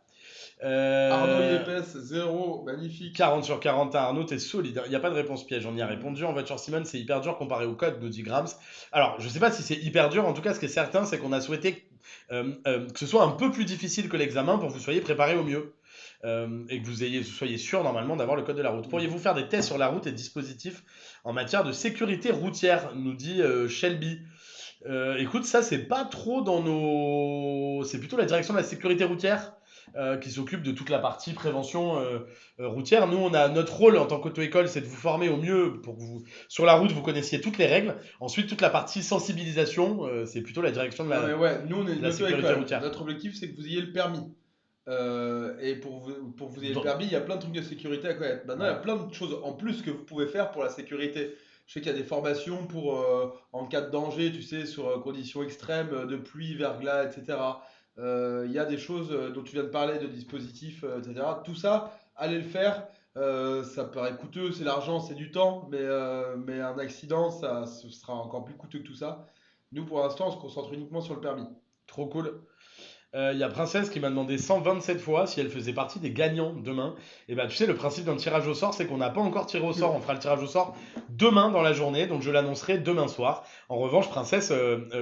Arnaud Yepes, 0, magnifique. 40 sur 40, Arnaud, t'es solide. Il n'y a pas de réponse piège, on y a répondu. En voiture Simone, c'est hyper dur comparé au code, nous dit Grams. Alors, je sais pas si c'est hyper dur, en tout cas, ce qui est certain, c'est qu'on a souhaité que ce soit un peu plus difficile que l'examen pour que vous soyez préparés au mieux. Et que vous soyez sûr normalement d'avoir le code de la route. Pourriez-vous faire des tests sur la route et dispositifs en matière de sécurité routière, nous dit Shelby. Écoute, ça c'est pas trop dans nos... C'est plutôt la direction de la sécurité routière qui s'occupe de toute la partie prévention routière. Nous, on a notre rôle en tant qu'auto-école, c'est de vous former au mieux pour que vous, sur la route, vous connaissiez toutes les règles. Ensuite, toute la partie sensibilisation, c'est plutôt la direction de la, mais ouais, nous on est une la sécurité auto-école. routière. Notre objectif, c'est que vous ayez le permis. Et pour que vous ayez le permis, il y a plein de trucs de sécurité à connaître. Maintenant, il y a plein de choses en plus que vous pouvez faire pour la sécurité. Je sais qu'il y a des formations pour en cas de danger, tu sais, sur conditions extrêmes, de pluie, verglas, etc. Il y a des choses dont tu viens de parler, de dispositifs, etc. Tout ça, allez le faire. Ça paraît coûteux, c'est l'argent, c'est du temps, mais un accident, ce sera encore plus coûteux que tout ça. Nous, pour l'instant, on se concentre uniquement sur le permis. Trop cool. Il y a Princesse qui m'a demandé 127 fois si elle faisait partie des gagnants demain. Et bah tu sais, le principe d'un tirage au sort, c'est qu'on n'a pas encore tiré au sort. On fera le tirage au sort demain dans la journée, donc je l'annoncerai demain soir. En revanche, Princesse,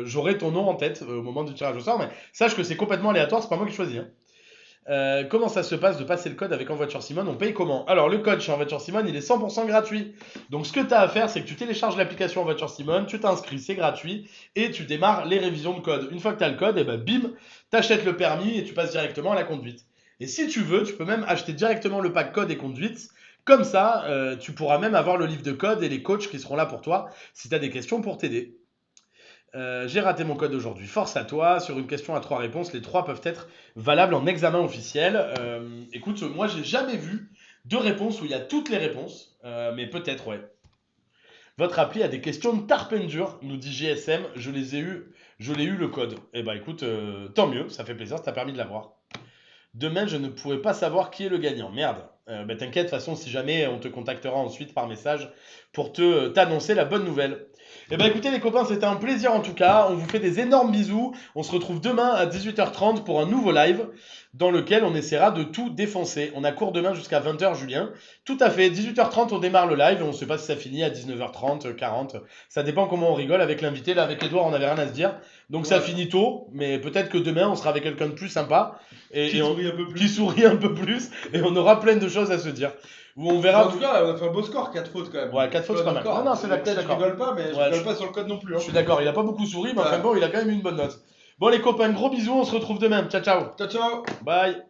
j'aurai ton nom en tête au moment du tirage au sort, mais sache que c'est complètement aléatoire, c'est pas moi qui choisis. Hein. Comment ça se passe de passer le code avec En Voiture Simone? On paye comment? Alors, le code chez En Voiture Simone, il est 100% gratuit. Donc, ce que tu as à faire, c'est que tu télécharges l'application En Voiture Simone, tu t'inscris, c'est gratuit, et tu démarres les révisions de code. Une fois que tu as le code, et ben bim, tu achètes le permis et tu passes directement à la conduite. Et si tu veux, tu peux même acheter directement le pack code et conduite. Comme ça, tu pourras même avoir le livre de code et les coachs qui seront là pour toi si tu as des questions pour t'aider. J'ai raté mon code aujourd'hui. Force à toi. Sur une question à 3 réponses, les 3 peuvent être valables en examen officiel. Écoute, moi, j'ai jamais vu de réponse où il y a toutes les réponses, mais peut-être, ouais. Votre appli a des questions de tarpendure, nous dit GSM. Je l'ai eu le code. Eh ben, écoute, tant mieux, ça fait plaisir, ça t'a permis de l'avoir. Demain, je ne pourrai pas savoir qui est le gagnant. Merde. Bah, t'inquiète, de toute façon, si jamais, on te contactera ensuite par message pour t'annoncer la bonne nouvelle. Eh ben écoutez les copains, c'était un plaisir en tout cas. On vous fait des énormes bisous. On se retrouve demain à 18h30 pour un nouveau live dans lequel on essaiera de tout défoncer. On a cours demain jusqu'à 20h, Julien. Tout à fait, 18h30 on démarre le live et on ne sait pas si ça finit à 19h30, 40. Ça dépend comment on rigole avec l'invité. Là avec Edouard on n'avait rien à se dire. Donc ça finit tôt, mais peut-être que demain on sera avec quelqu'un de plus sympa. Qui sourit un peu plus. Qui sourit un peu plus et on aura plein de choses à se dire. Où on verra. En tout cas, on a fait un beau score, 4 fautes quand même. Ouais, 4 fautes, c'est pas mal. Non, c'est d'accord. Peut-être je rigole pas, mais je rigole pas sur le code non plus. Hein. Je suis d'accord, il a pas beaucoup souri, mais enfin bon, il a quand même une bonne note. Bon, les copains, gros bisous, on se retrouve demain. Ciao, ciao. Ciao, ciao. Bye.